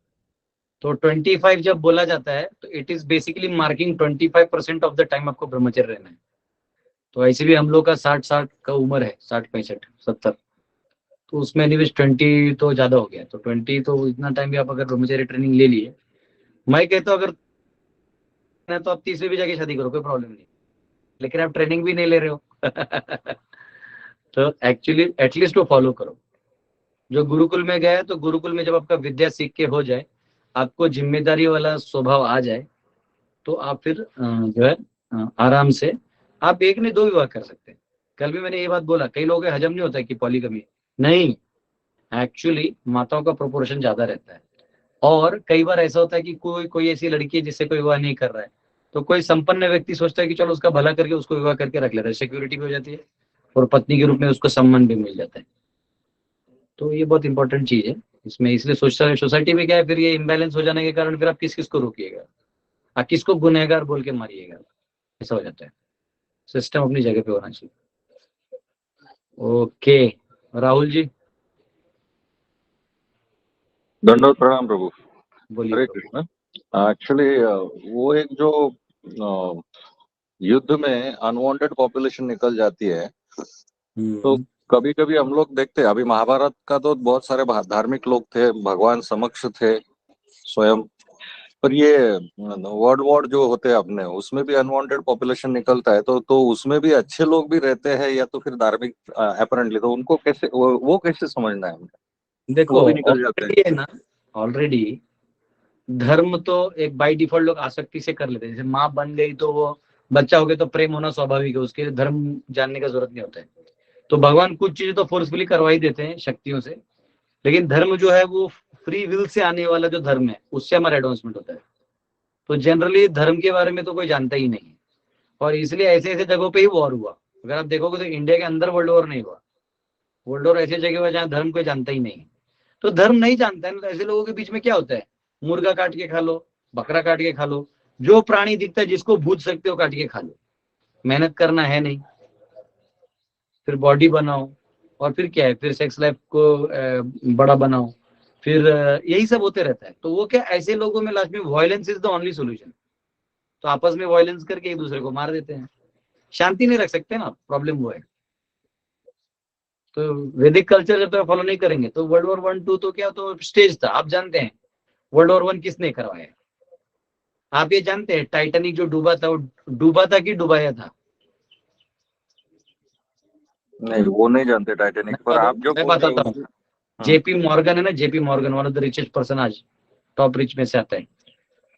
तो 25 जब बोला जाता है तो it is basically marking 25% of the time आपको ब्रह्मचर्य रहना है. तो ऐसे भी हम लोग का 60 का उम्र है, 60, 65, 70. तो उसमें एनीवेज 20 तो ज्यादा हो गया. तो 20 तो इतना टाइम भी आप अगर ब्रह्मचर्य ट्रेनिंग ले लिए, मैं कहता हूँ अगर तो आप 30 भी जाके शादी करो, कोई प्रॉब्लम नहीं. लेकिन आप ट्रेनिंग भी नहीं ले रहे हो. तो एक्चुअली एटलीस्ट वो फॉलो करो. जो गुरुकुल में गया, तो गुरुकुल में जब आपका विद्या सीख के हो जाए, आपको जिम्मेदारी वाला स्वभाव आ जाए, तो आप फिर जो है आराम से आप 1 नहीं 2 विवाह कर सकते हैं. कल भी मैंने ये बात बोला, कई लोगों को हजम नहीं होता है कि पॉलीगमी नहीं. एक्चुअली माताओं का प्रोपोर्शन ज्यादा रहता है. और कई बार ऐसा होता है कि कोई ऐसी लड़की है जिससे कोई विवाह नहीं कर रहा है, तो कोई संपन्न व्यक्ति सोचता है कि चलो उसका भला करके उसको विवाह करके रख लेता है. सिक्योरिटी भी हो जाती है और पत्नी के रूप में उसको सम्मान भी मिल जाता है. तो ये बहुत इंपॉर्टेंट चीज है इसमें. इसलिए सोसाइटी में क्या है, फिर ये इम्बैलेंस हो जाने के कारण फिर आप किस को रोकिएगा, आप किसको गुनहगार बोल के मारिएगा, ऐसा हो जाता है. सिस्टम अपनी जगह पे होना चाहिए. ओके, राहुल जी. दंडवत प्रणाम प्रभु. बोलिए. हरे कृष्ण. एक्चुअली वो एक जो युद्ध में अनवांटेड पॉपुलेशन निकल जाती है, तो कभी कभी हम लोग देखते हैं, अभी महाभारत का तो बहुत सारे धार्मिक लोग थे, भगवान समक्ष थे स्वयं, पर ये वर्ल्ड वॉर जो होते हैं अपने, उसमें भी अनवांटेड पॉपुलेशन निकलता है. तो उसमें भी अच्छे लोग भी रहते हैं या तो फिर धार्मिक अपरेंटली, तो उनको कैसे वो कैसे समझना है? देखो, वो भी निकल जाते हैं. है ना, ऑलरेडी धर्म तो एक बाय डिफॉल्ट लोग आसक्ति से कर लेते हैं. जैसे माँ बन गई तो वो बच्चा हो गया तो प्रेम होना स्वाभाविक है, उसके लिए धर्म जानने का जरूरत नहीं होता है. तो भगवान कुछ चीजें तो फोर्सफुली करवा ही देते हैं शक्तियों से, लेकिन धर्म जो है वो फ्री विल से आने वाला जो धर्म है उससे हमारा एडवांसमेंट होता है। तो जनरली धर्म के बारे में तो कोई जानता ही नहीं है, और इसलिए ऐसे ऐसे जगहों पे ही वॉर हुआ। अगर आप देखोगे तो इंडिया के अंदर वर्ल्ड वॉर नहीं हुआ, वर्ल्ड वॉर ऐसी जगह हुआ जहाँ धर्म कोई जानता ही नहीं है। तो धर्म नहीं जानता है ना, तो ऐसे लोगों के बीच में क्या होता है, मुर्गा काट के खा लो, बकरा काट के खा लो, जो प्राणी दिखता है जिसको भूज सकते हो काट के खा लो, मेहनत करना है नहीं, फिर बॉडी बनाओ, और फिर क्या है, फिर सेक्स लाइफ को बड़ा बनाओ, फिर यही सब होते रहता है। तो वो क्या, ऐसे लोगों में लास्ट में violence is the only solution. तो आपस में वायलेंस करके एक दूसरे को मार देते हैं, शांति नहीं रख सकते ना, प्रॉब्लम वो है। तो वैदिक कल्चर जब तक फॉलो नहीं करेंगे तो वर्ल्ड वॉर 1 2 तो क्या, तो स्टेज था। आप जानते हैं वर्ल्ड वॉर 1 किसने करवाया? आप ये जानते हैं टाइटैनिक जो डूबा था, वो डूबा था कि डुबाया था? नहीं, वो नहीं जानते टाइटैनिक, पर आप जो मैं बोल रहे हो बताता हूँ। जेपी मॉर्गन है ना, JP Morgan, one of the richest person, आज टॉप रिच में से आता है,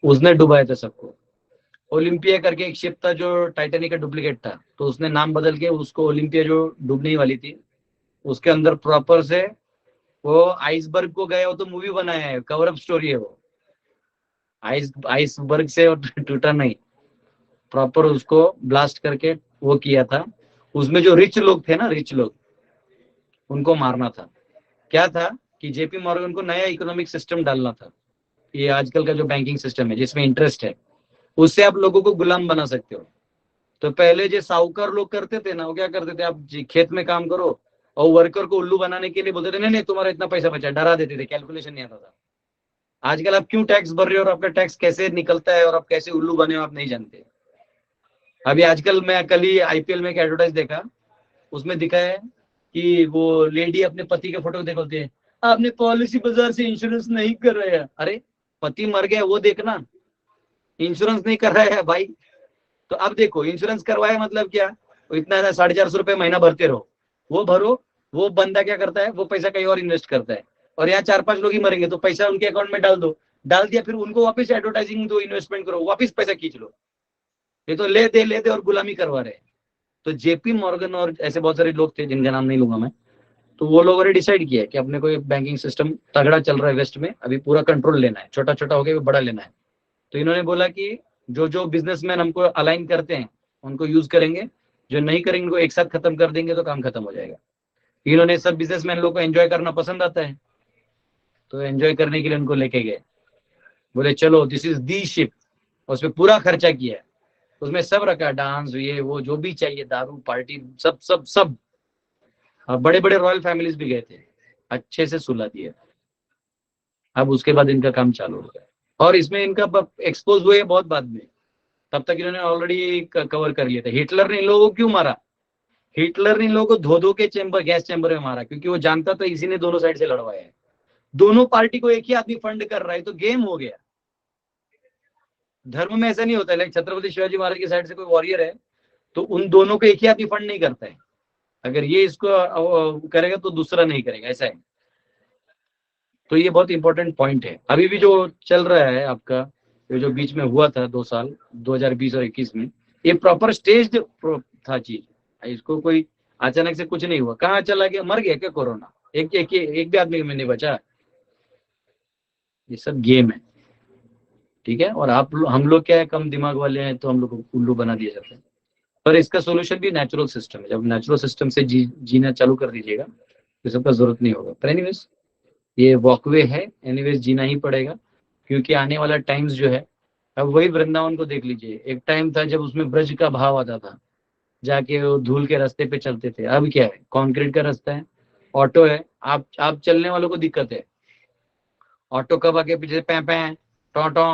उसने डुबाया था सबको। ओलंपिया करके एक शिप था जो टाइटैनिक का डुप्लीकेट था, तो उसने नाम बदल के उसको ओलंपिया, जो डूबने ही वाली थी, उसके अंदर प्रॉपर से वो आइसबर्ग को गए, वो तो मूवी बनाया है, कवर अप स्टोरी है वो, आइसबर्ग से टूटा नहीं, प्रॉपर उसको ब्लास्ट करके वो किया था। उसमें जो रिच लोग थे ना, रिच लोग, उनको मारना था। क्या था कि जेपी मॉर्गन को नया इकोनॉमिक सिस्टम डालना था, ये आजकल का जो बैंकिंग सिस्टम है जिसमें इंटरेस्ट है, उससे आप लोगों को गुलाम बना सकते हो। तो पहले जो साहूकार लोग करते थे ना, वो क्या करते थे, आप खेत में काम करो और वर्कर को उल्लू बनाने के लिए बोलते थे, नहीं नहीं तुम्हारा इतना पैसा बचा, डरा देते थे, कैलकुलेशन नहीं आता था। आजकल आप क्यों टैक्स भर रहे हो और आपका टैक्स कैसे निकलता है और आप कैसे उल्लू बने हो आप नहीं जानते। अभी आजकल मैं कल ही आईपीएल में एक एडवर्टाइज देखा, उसमें दिखा है कि वो लेडी अपने पति के फोटो देखोते हैं, आपने पॉलिसी बाजार से इंश्योरेंस नहीं कर रहे हैं। अरे पति मर गया वो देखना, इंश्योरेंस नहीं कर रहा है भाई। तो अब देखो, इंश्योरेंस करवाया मतलब क्या, इतना 450 रुपए महीना भरते रहो, वो भरो, वो बंदा क्या करता है, वो पैसा कहीं और इन्वेस्ट करता है, और यहाँ 4-5 लोग ही मरेंगे, तो पैसा उनके अकाउंट में डाल दो, डाल दिया, फिर उनको वापस एडवर्टाइजिंग दो, इन्वेस्टमेंट करो, वापस पैसा खींच लो। ये तो ले दे और गुलामी करवा रहे हैं। तो जेपी मॉर्गन और ऐसे बहुत सारे लोग थे जिनका नाम नहीं लूंगा मैं, तो वो लोगों ने डिसाइड किया कि अपने को एक बैंकिंग सिस्टम तगड़ा चल रहा है वेस्ट में, अभी पूरा कंट्रोल लेना है, छोटा छोटा हो गया बड़ा लेना है। तो इन्होंने बोला कि जो जो बिजनेसमैन हमको अलाइन करते हैं उनको यूज करेंगे, जो नहीं करेंगे उनको एक साथ खत्म कर देंगे, तो काम खत्म हो जाएगा। इन्होंने सब बिजनेसमैन लोग को एंजॉय करना पसंद आता है, तो एंजॉय करने के लिए उनको लेके गए, बोले चलो दिस इज दी शिप, उसमें पूरा खर्चा किया, उसमें सब रखा, डांस ये वो जो भी चाहिए, दारू पार्टी सब सब सब, बड़े बड़े रॉयल फैमिलीज भी गए थे, अच्छे से सुला दिए। अब उसके बाद इनका काम चालू हो गया, और इसमें इनका एक्सपोज हुए बहुत बाद में, तब तक इन्होंने ऑलरेडी कवर कर लिया था। हिटलर ने इन लोगों को क्यों मारा, हिटलर ने इन लोगों को धो धो के चैम्बर, गैस चैम्बर में मारा, क्योंकि वो जानता था इसी ने दोनों साइड से लड़वाया है, दोनों पार्टी को एक ही आदमी फंड कर रहा है, तो गेम हो गया। धर्म में ऐसा नहीं होता है, लाइक छत्रपति शिवाजी महाराज की साइड से कोई वॉरियर है तो उन दोनों को एक ही आदमी फंड नहीं करता है, अगर ये इसको करेगा तो दूसरा नहीं करेगा, ऐसा है। तो ये बहुत इंपॉर्टेंट पॉइंट है। अभी भी जो चल रहा है आपका, ये जो बीच में हुआ था 2 साल 2020 और 21 में, ये प्रॉपर स्टेज था चीज, इसको कोई अचानक से कुछ नहीं हुआ। कहाँ चला गया, मर गया क्या कोरोना, एक भी आदमी में नहीं बचा। ये सब गेम है, ठीक है। और हम लोग क्या है, कम दिमाग वाले हैं, तो हम लोग को उल्लू बना दिया जाता है। पर इसका सोल्यूशन भी नेचुरल सिस्टम है, जब नेचुरल सिस्टम से जीना चालू कर दीजिएगा तो सबका जरूरत नहीं होगा। पर एनीवेज ये वॉकवे है, एनीवेज जीना ही पड़ेगा, क्योंकि आने वाला टाइम्स जो है, अब वही वृंदावन को देख लीजिए, एक टाइम था जब उसमें ब्रज का भाव आता था, जाके वो धूल के रास्ते पे चलते थे। अब क्या है, कंक्रीट का रास्ता है, ऑटो है, आप चलने वालों को दिक्कत है, ऑटो कब आके पीछे पै पै टो टो,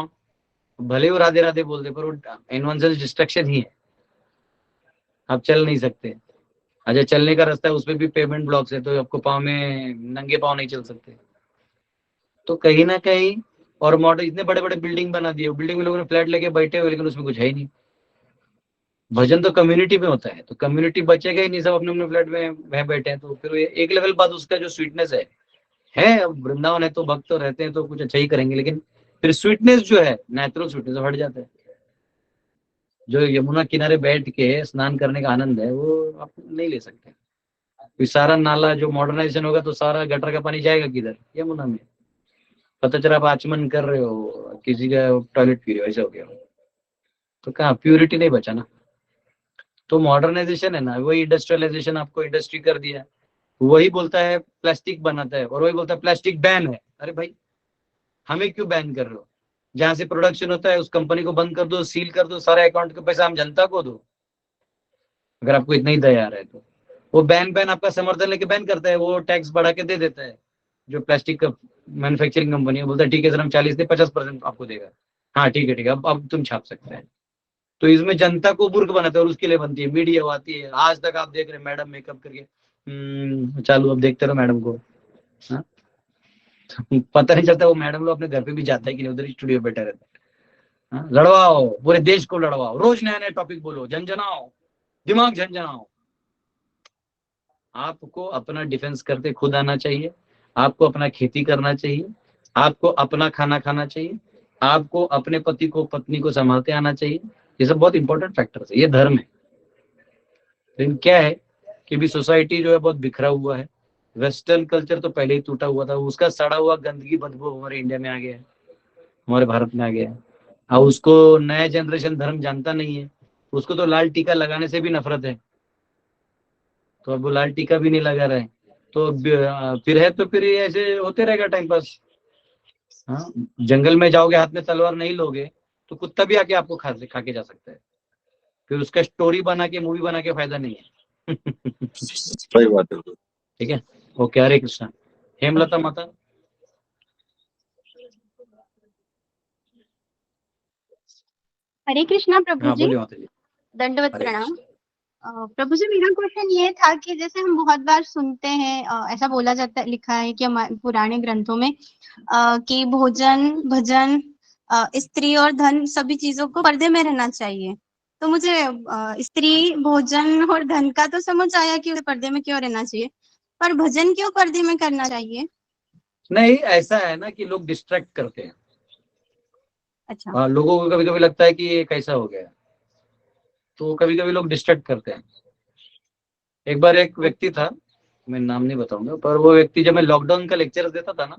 भले वो राधे राधे बोलते, पर वो एनवायरमेंटल डिस्ट्रक्शन ही है, आप चल नहीं सकते। अच्छा, चलने का रास्ता है, उसपे भी पेमेंट ब्लॉक्स है, तो आपको पाँव में नंगे पाँव नहीं चल सकते। तो कहीं ना कहीं, और मॉडल इतने बड़े बड़े बिल्डिंग बना दिए, बिल्डिंग में लोगों ने फ्लैट लेके बैठे हुए, लेकिन उसमें कुछ है ही नहीं। भजन तो कम्युनिटी में होता है, तो कम्युनिटी बचेगा ही नहीं, सब अपने अपने फ्लैट में वह बैठे हैं, तो फिर एक लेवल बाद उसका जो स्वीटनेस है, अब वृंदावन है तो भक्त तो रहते हैं तो कुछ अच्छा ही करेंगे, लेकिन फिर स्वीटनेस जो है, नेचुरल स्वीटनेस हट जाता है। जो यमुना किनारे बैठ के स्नान करने का आनंद है, वो आप नहीं ले सकते। फिर सारा नाला जो मॉडर्नाइजेशन होगा तो सारा गटर का पानी जाएगा किधर, यमुना में। पता चला आप आचमन कर रहे हो, किसी का टॉयलेट पी रहे हो, ऐसा हो गया। तो कहाँ प्योरिटी नहीं बचा ना। तो मॉडर्नाइजेशन है ना, वही इंडस्ट्रियलाइजेशन आपको इंडस्ट्री कर दिया। वही बोलता है प्लास्टिक बनाता है, और वही बोलता है प्लास्टिक बैन है। अरे भाई हमें क्यों बैन कर रहे हो? जहां से प्रोडक्शन होता है उस कंपनी को बंद कर दो, सील कर दो, सारे अकाउंट का पैसा हम जनता को दो, अगर आपको इतना ही दया आ रहा है तो। वो बैन आपका समर्थन लेके बैन करता है, वो टैक्स बढ़ा के दे देता है। जो प्लास्टिक का मैन्युफैक्चरिंग कंपनी है बोलता है ठीक है सर हम 40 से 50% आपको देगा। हाँ ठीक है अब तुम छाप सकते हैं। तो इसमें जनता को मूर्ख बनाते हैं, और उसके लिए बनती है मीडिया आती है। आज तक आप देख रहे हैं मैडम मेकअप करके चालू, अब देखते रहो मैडम को। हाँ? पता नहीं चलता वो मैडम लोग अपने घर पे भी जाता है कि नहीं, उधर स्टूडियो बैठा रहता है। हाँ? लड़वाओ, पूरे देश को लड़वाओ, रोज नया नया टॉपिक बोलो, झंझनाओ, दिमाग झंझनाओ। आपको अपना डिफेंस करते खुद आना चाहिए, आपको अपना खेती करना चाहिए, आपको अपना खाना खाना चाहिए, आपको अपने पति को पत्नी को संभालते आना चाहिए। ये सब बहुत इंपॉर्टेंट फैक्टर्स है, ये धर्म है। लेकिन क्या है कि भी सोसाइटी जो है बहुत बिखरा हुआ है। वेस्टर्न कल्चर तो पहले ही टूटा हुआ था, उसका सड़ा हुआ गंदगी बदबू हमारे इंडिया में आ गया है, हमारे भारत में आ गया है। और उसको नया जनरेशन धर्म जानता नहीं है, उसको तो लाल टीका लगाने से भी नफरत है। तो अब वो लाल टीका भी नहीं लगा रहे, तो फिर है तो फिर ये ऐसे होते रहेगा टाइम पास। हाँ, जंगल में जाओगे हाथ में तलवार नहीं लोगे तो कुत्ता भी आके आपको खा के जा सकता है। फिर उसका स्टोरी बना के मूवी बना के फायदा नहीं है। सही बात है। ठीक है, ओके, हरे कृष्णा। हेमलता माता। हरे कृष्णा प्रभु हाँ जी, बोलिए माता जी। दंडवत हरे प्रणाम। कृष्णा। प्रभु जी मेरा क्वेश्चन ये था कि जैसे हम बहुत बार सुनते हैं, ऐसा बोला जाता है, लिखा है कि हमारे पुराने ग्रंथों में कि भोजन भजन स्त्री और धन सभी चीजों को पर्दे में रहना चाहिए। तो मुझे स्त्री भोजन और धन का तो समझ आया कि पर्दे में क्यों रहना चाहिए, पर भजन क्यों पर्दे में करना चाहिए? नहीं, ऐसा है ना कि लोग डिस्ट्रैक्ट करते हैं। अच्छा। लोगों को कभी कभी लगता है कि ये कैसा हो गया, तो कभी कभी लोग डिस्ट्रैक्ट करते हैं। एक बार एक व्यक्ति था, मैं नाम नहीं बताऊंगा, पर वो व्यक्ति जब मैं लॉकडाउन का लेक्चर देता था ना,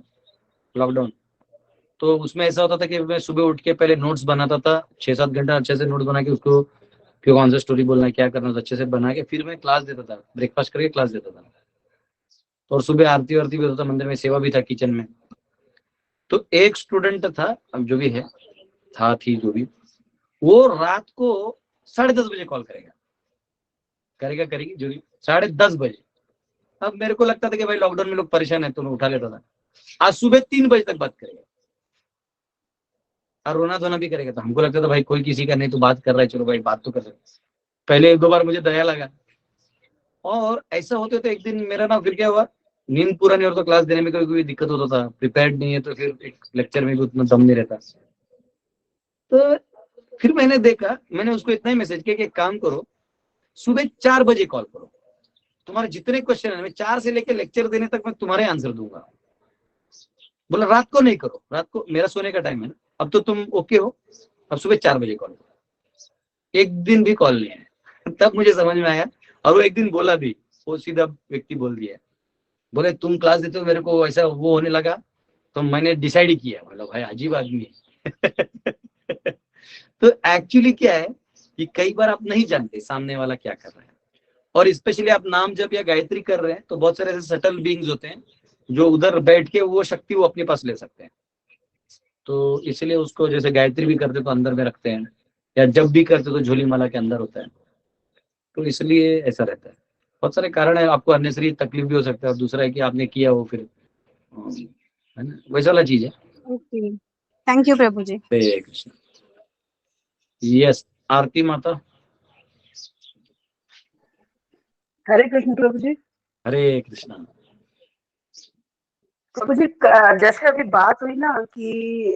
लॉकडाउन, तो उसमें ऐसा होता था कि मैं सुबह उठ के पहले नोट्स बनाता था, 6-7 घंटा अच्छे से नोट्स बना के उसको फिर कौन सा स्टोरी बोलना है, क्या करना है, अच्छे से बना के फिर मैं क्लास देता था, ब्रेकफास्ट करके क्लास देता था। और सुबह आरती वारती भी होता था, मंदिर में सेवा भी था किचन में। तो एक स्टूडेंट था, अब जो भी है, थी जो भी, वो रात को 10:30 बजे कॉल करेगी जो भी 10:30 बजे। अब मेरे को लगता था कि भाई लॉकडाउन में लोग परेशान है तो मैं उठा लेता था। आज सुबह 3 बजे तक बात करेगा और रोना धोना भी करेगा। तो हमको लगता था भाई कोई किसी का नहीं तो बात कर रहा है, चलो भाई बात तो कर सकते। पहले 1-2 बार मुझे दया लगा, और ऐसा होते तो एक दिन मेरा ना फिर क्या हुआ, नींद पूरा नहीं और तो क्लास देने में कोई दिक्कत होता था, प्रिपेयर्ड नहीं है तो फिर एक लेक्चर में भी उतना दम नहीं रहता। तो फिर मैंने देखा, मैंने उसको इतना ही मैसेज किया कि एक काम करो, सुबह 4 बजे कॉल करो, तुम्हारे जितने क्वेश्चन है मैं 4 से लेकर लेक्चर देने तक मैं तुम्हारे आंसर दूंगा। बोला रात को नहीं करो, रात को मेरा सोने का टाइम है ना, अब तो तुम ओके हो, अब सुबह 4 बजे कॉल करो। एक दिन भी कॉल नहीं आया। तब मुझे समझ में आया, और वो एक दिन बोला भी, वो सीधा व्यक्ति बोल दिया, बोले तुम क्लास देते हो मेरे को ऐसा वो होने लगा, तो मैंने डिसाइड ही किया। बोला भाई अजीब आदमी है। तो एक्चुअली क्या है कि कई बार आप नहीं जानते सामने वाला क्या कर रहा है, और स्पेशली आप नाम जप या गायत्री कर रहे हैं तो बहुत सारे ऐसे सटल बीइंग्स होते हैं जो उधर बैठ के वो शक्ति वो अपने पास ले सकते हैं। तो इसलिए उसको जैसे गायत्री भी करते तो अंदर में रखते हैं, या जब भी करते तो झोली माला के अंदर होता है। तो इसलिए ऐसा रहता है। बहुत सारे कारण है, आपको अननेसरी तकलीफ भी हो सकता है, और दूसरा है कि आपने किया वो फिर, है ना, वैसा वाला चीज है। ओके, थैंक यू प्रभु जी। हरे कृष्ण। यस, आरती माता। हरे कृष्ण प्रभु जी। हरे कृष्णा। प्रभु जी, जैसे अभी बात हुई ना कि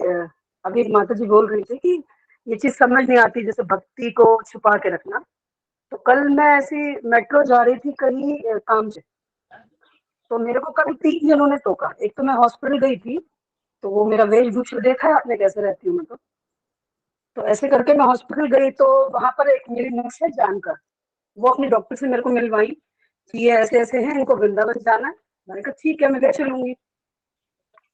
अभी माता जी बोल रही थी कि ये चीज समझ नहीं आती, जैसे भक्ति को छुपा के रखना। तो कल मैं ऐसी मेट्रो जा रही थी कहीं काम से, तो मेरे को कभी 3 जनों ने टोका। एक तो मैं हॉस्पिटल गई थी, तो वो मेरा वेशभूषा देखा है आपने कैसे रहती हूँ मैं, तो ऐसे करके मैं हॉस्पिटल गई। तो वहां पर एक मेरी नर्स है जानकर, वो अपने डॉक्टर से मेरे को मिलवाई कि ये ऐसे ऐसे हैं, इनको वृंदावन जाना है। मैंने कहा ठीक है मैं ले चलूंगी।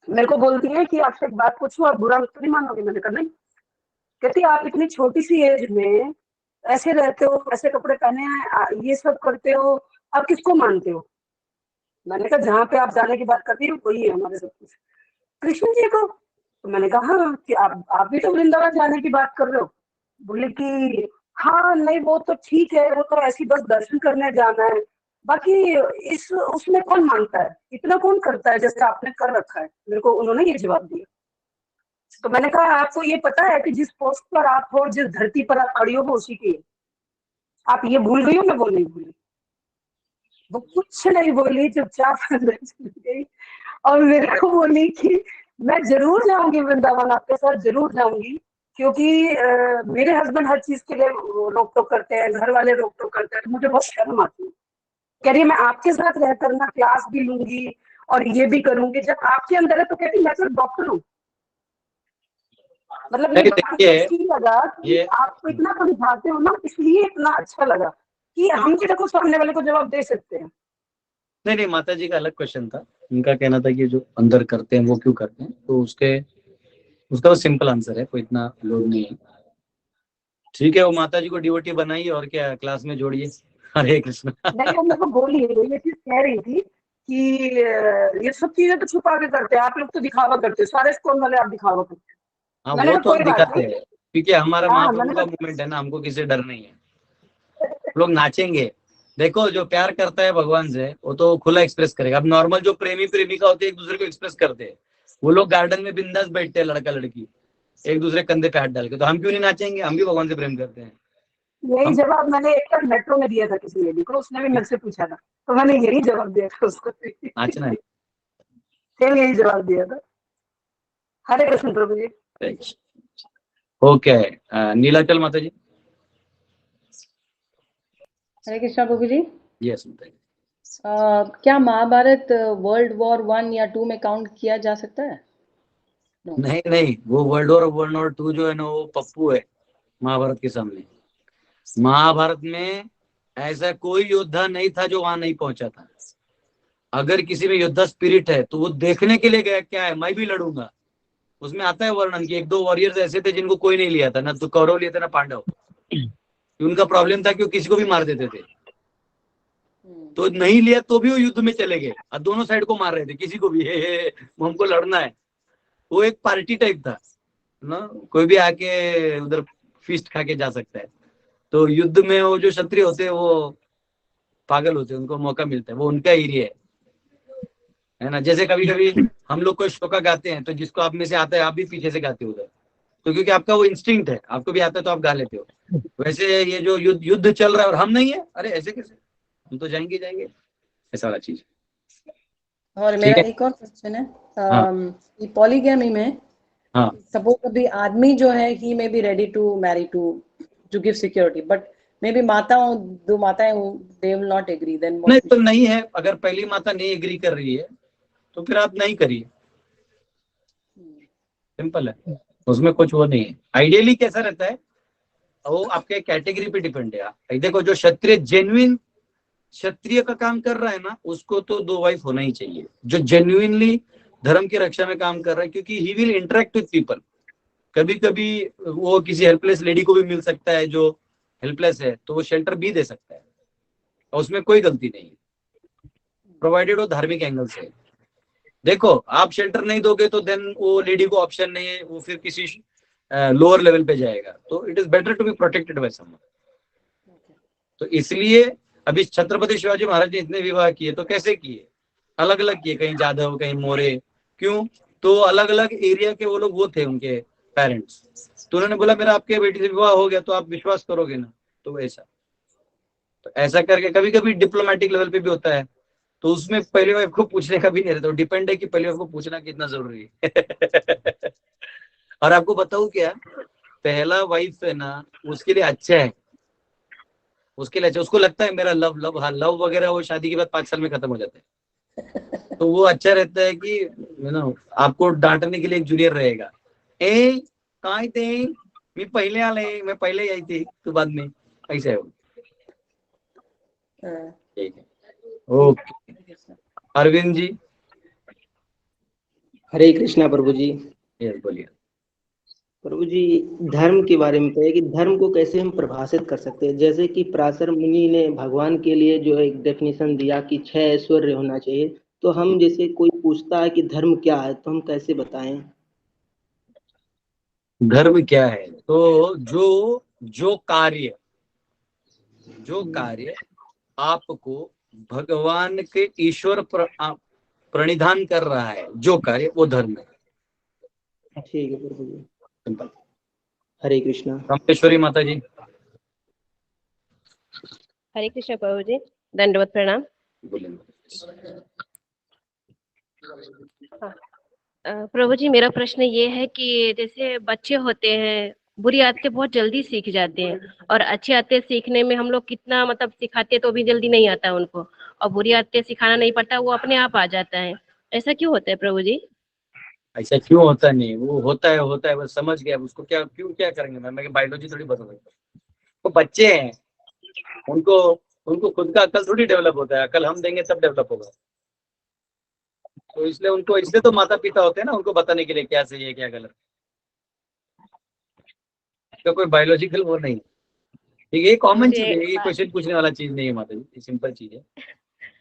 मेरे को बोलती है कि आपसे एक बात पूछूं, आप बुरा तो नहीं मानोगे? मैंने कहा नहीं। कहती आप इतनी छोटी सी एज में ऐसे रहते हो, ऐसे कपड़े पहने हैं, ये सब करते हो, आप किसको मानते हो? मैंने कहा जहाँ पे आप जाने की बात करती हो वही है हमारे सब कुछ। कृष्ण जी को। तो मैंने कहा हाँ, कि आप भी तो वृंदावन जाने की बात कर रहे हो। बोले कि हाँ नहीं वो तो ठीक है, वो तो ऐसी बस दर्शन करने जाना है, बाकी इस उसमें कौन मानता है, इतना कौन करता है जैसे आपने कर रखा है। मेरे को उन्होंने ये जवाब दिया। तो मैंने कहा आपको ये पता है कि जिस पोस्ट पर आप हो, जिस धरती पर आप खड़ी हो, वो उसी की है। आप ये भूल गई हो? मैं वो नहीं भूली। वो कुछ नहीं बोली, चुपचाप अंदर चली गई और मेरे को बोली कि मैं जरूर जाऊंगी वृंदावन, आपके साथ जरूर जाऊंगी, क्योंकि मेरे हस्बैंड हर चीज के लिए रोक टोक करते हैं, घर वाले रोक टोक करते हैं, तो मुझे बहुत शर्म आती है। कह रही है मैं आपके साथ रहकर ना क्लास भी लूंगी और ये भी करूंगी, जब आपके अंदर है तो कहती मैं तो डॉक्टर हूँ। मतलब ये बात अच्छी लगा कि आप इतना समझाते हो ना, इसलिए इतना अच्छा लगा कि हम भी देखो सामने वाले को जवाब दे सकते हैं। नहीं नहीं, माता जी का अलग क्वेश्चन था। उनका कहना था कि जो अंदर करते हैं वो क्यों करते हैं, तो उसका वो सिंपल आंसर है, कोई इतना लोड नहीं है। ठीक है, वो माता जी को डिवोटी बनाइए और क्या, क्लास में जोड़िए। हरे कृष्ण। नहीं वो मेरे को बोली ये चीज कह रही थी कि ये सब चीजें तो छुपा के करते हैं आप लोग, तो दिखावा करते हो, सारे स्कूल वाले आप दिखावा करते हैं। हाँ मैंने वो कहा तो हम कोई बात दिखाते नहीं। हैं, क्योंकि हमारा हाँ महाप्रभु मैंने का कहा मूवमेंट है ना, हमको किसी से डर नहीं है। लोग नाचेंगे। देखो जो प्यार करता है भगवान से वो तो खुला एक्सप्रेस करेगा। अब नॉर्मल जो प्रेमी प्रेमिका होते हैं एक दूसरे को एक्सप्रेस करते हैं, वो लोग गार्डन में बिंदास बैठते हैं लड़का लड़की एक दूसरे कंधे पे हाथ डाल के, तो हम क्यों नहीं नाचेंगे? हम भी भगवान से प्रेम करते हैं। यही हम जवाब मैंने एक बार मेट्रो में दिया था किसी लेडी को, उसने भी मेरे से पूछा था, तो मैंने यही जवाब दिया था उसको। नाचना है। सेम यही जवाब दिया था। हरे कृष्ण प्रभु जी। ओके, नीलाचल माता जी। हरे कृष्णा प्रभु जी। यस माता जी। क्या महाभारत वर्ल्ड वॉर 1 या 2 में काउंट किया जा सकता है? नहीं नहीं, वो वर्ल्ड वॉर 2 जो है ना वो पप्पू है महाभारत के सामने। महाभारत में ऐसा कोई योद्धा नहीं था जो वहां नहीं पहुंचा था। अगर किसी में योद्धा स्पिरिट है तो वो देखने के लिए गया, क्या है मैं भी लड़ूंगा। उसमें आता है वर्णन कि एक दो वॉरियर्स ऐसे थे जिनको कोई नहीं लिया था, ना तो कौरव लिए थे ना पांडव। उनका प्रॉब्लम था कि वो किसी को भी मार देते थे, तो नहीं लिया तो भी वो युद्ध में चले गए और दोनों साइड को मार रहे थे, किसी को भी हे, हमको लड़ना है। वो एक पार्टी टाइप था ना, कोई भी आके उधर फीस्ट खा के जा सकता है। तो युद्ध में वो जो क्षत्रिय होते हैं वो पागल होते हैं, उनको मौका मिलता है, वो उनका एरिया है ना। जैसे कभी कभी हम लोग कोई श्लोका गाते हैं तो जिसको आप में से आता है आप भी पीछे से गाते हो उधर, तो क्योंकि आपका वो इंस्टिंक्ट है, आपको भी आता है तो आप गा लेते हो। वैसे ये जो युद्ध चल रहा है और हम नहीं है, अरे ऐसे कैसे, हम तो जाएंगे जाएंगे, ऐसा वाला चीज। और मेरा एक और क्वेश्चन है, हाँ। पॉलीगैमी में हाँ सपोज अभी आदमी जो है he may be ready to marry to give security, but may be दो माताएं they will not agree, then नहीं तो नहीं है। अगर पहली माता नहीं एग्री कर रही है तो फिर आप नहीं करिए, सिंपल है, उसमें कुछ वो नहीं है। आइडियली कैसा रहता है वो आपके कैटेगरी पे डिपेंड है। देखो जो क्षत्रिय जेन्युइन क्षत्रिय का काम कर रहा है ना, उसको तो 2 वाइफ होना ही चाहिए, जो जेन्युइनली धर्म की रक्षा में काम कर रहा है, क्योंकि he will interact with people. कभी कभी वो किसी हेल्पलेस लेडी को भी मिल सकता है जो हेल्पलेस है, तो वो शेल्टर भी दे सकता है और उसमें कोई गलती नहीं है, प्रोवाइडेड वो धार्मिक एंगल से। देखो आप शेल्टर नहीं दोगे तो देन वो लेडी को ऑप्शन नहीं है, वो फिर किसी लोअर लेवल पे जाएगा, तो it is better to be protected by someone. तो इसलिए अभी छत्रपति शिवाजी महाराज ने इतने विवाह किए तो कैसे किए? अलग अलग किए, कहीं जाधव कहीं मोरे। क्यों? तो अलग अलग एरिया के वो लोग वो थे उनके पेरेंट्स, तो उन्होंने बोला मेरा आपके बेटी से विवाह हो गया तो आप विश्वास करोगे ना, तो ऐसा करके कभी कभी डिप्लोमेटिक लेवल पे भी होता है। तो उसमें पहली वाइफ को पूछने का भी नहीं रहता, डिपेंड है कि पहली वाइफ को पूछना कितना जरूरी है। और आपको बताऊं क्या, पहला वाइफ है ना उसके लिए अच्छा है, उसके लिए अच्छा, उसको लगता है मेरा लव हाँ लव वगैरह वो शादी के बाद 5 साल में खत्म हो जाता है। तो वो अच्छा रहता है कि आपको डांटने के लिए एक जूनियर रहेगा। काय थे मैं पहले आले, मैं पहले आई थी तो बाद में, ऐसा है वो। ठीक है, ओके। अरविंद जी। हरे कृष्णा प्रभु जी। ये बोलिए। प्रभु जी, धर्म के बारे में कहिए कि धर्म को कैसे हम परिभाषित कर सकते हैं। जैसे कि पराशर मुनि ने भगवान के लिए जो एक डेफिनेशन दिया कि 6 ऐश्वर्य होना चाहिए, तो हम जैसे कोई पूछता है कि धर्म क्या है तो हम कैसे बताएं। धर्म क्या है? तो जो कार्य आपको भगवान के ईश्वर प्रणिधान कर रहा है, जो कार्य, वो धर्म है। ठीक है प्रभु जी, सिंपल। हरे कृष्णा। रामेश्वरी माता जी। हरे कृष्ण प्रभु जी, दंडवत प्रणाम। प्रभु जी, मेरा प्रश्न ये है कि जैसे बच्चे होते हैं, बुरी आदतें बहुत जल्दी सीख जाते हैं, और अच्छी आदतें सीखने में हम लोग कितना मतलब सिखाते तो भी जल्दी नहीं आता उनको, और बुरी आदतें सिखाना नहीं पड़ता, वो अपने आप आ जाता है। ऐसा क्यों होता है प्रभु जी? ऐसा क्यों होता नहीं, वो होता है, बस समझ गया उसको। क्या करेंगे? मैं बायोलॉजी थोड़ी बता सकता हूँ। वो बच्चे हैं, उनको खुद का अकल थोड़ी डेवलप होता है। अकल हम देंगे तब डेवलप होगा। तो इसलिए तो माता पिता होते हैं ना, उनको बताने के लिए क्या सही है क्या गलत। तो कोई बायोलॉजिकल वो नहीं, ठीक है। ये कॉमन चीज है, ये क्वेश्चन पूछने वाला चीज नहीं है माता जी, सिंपल चीज है।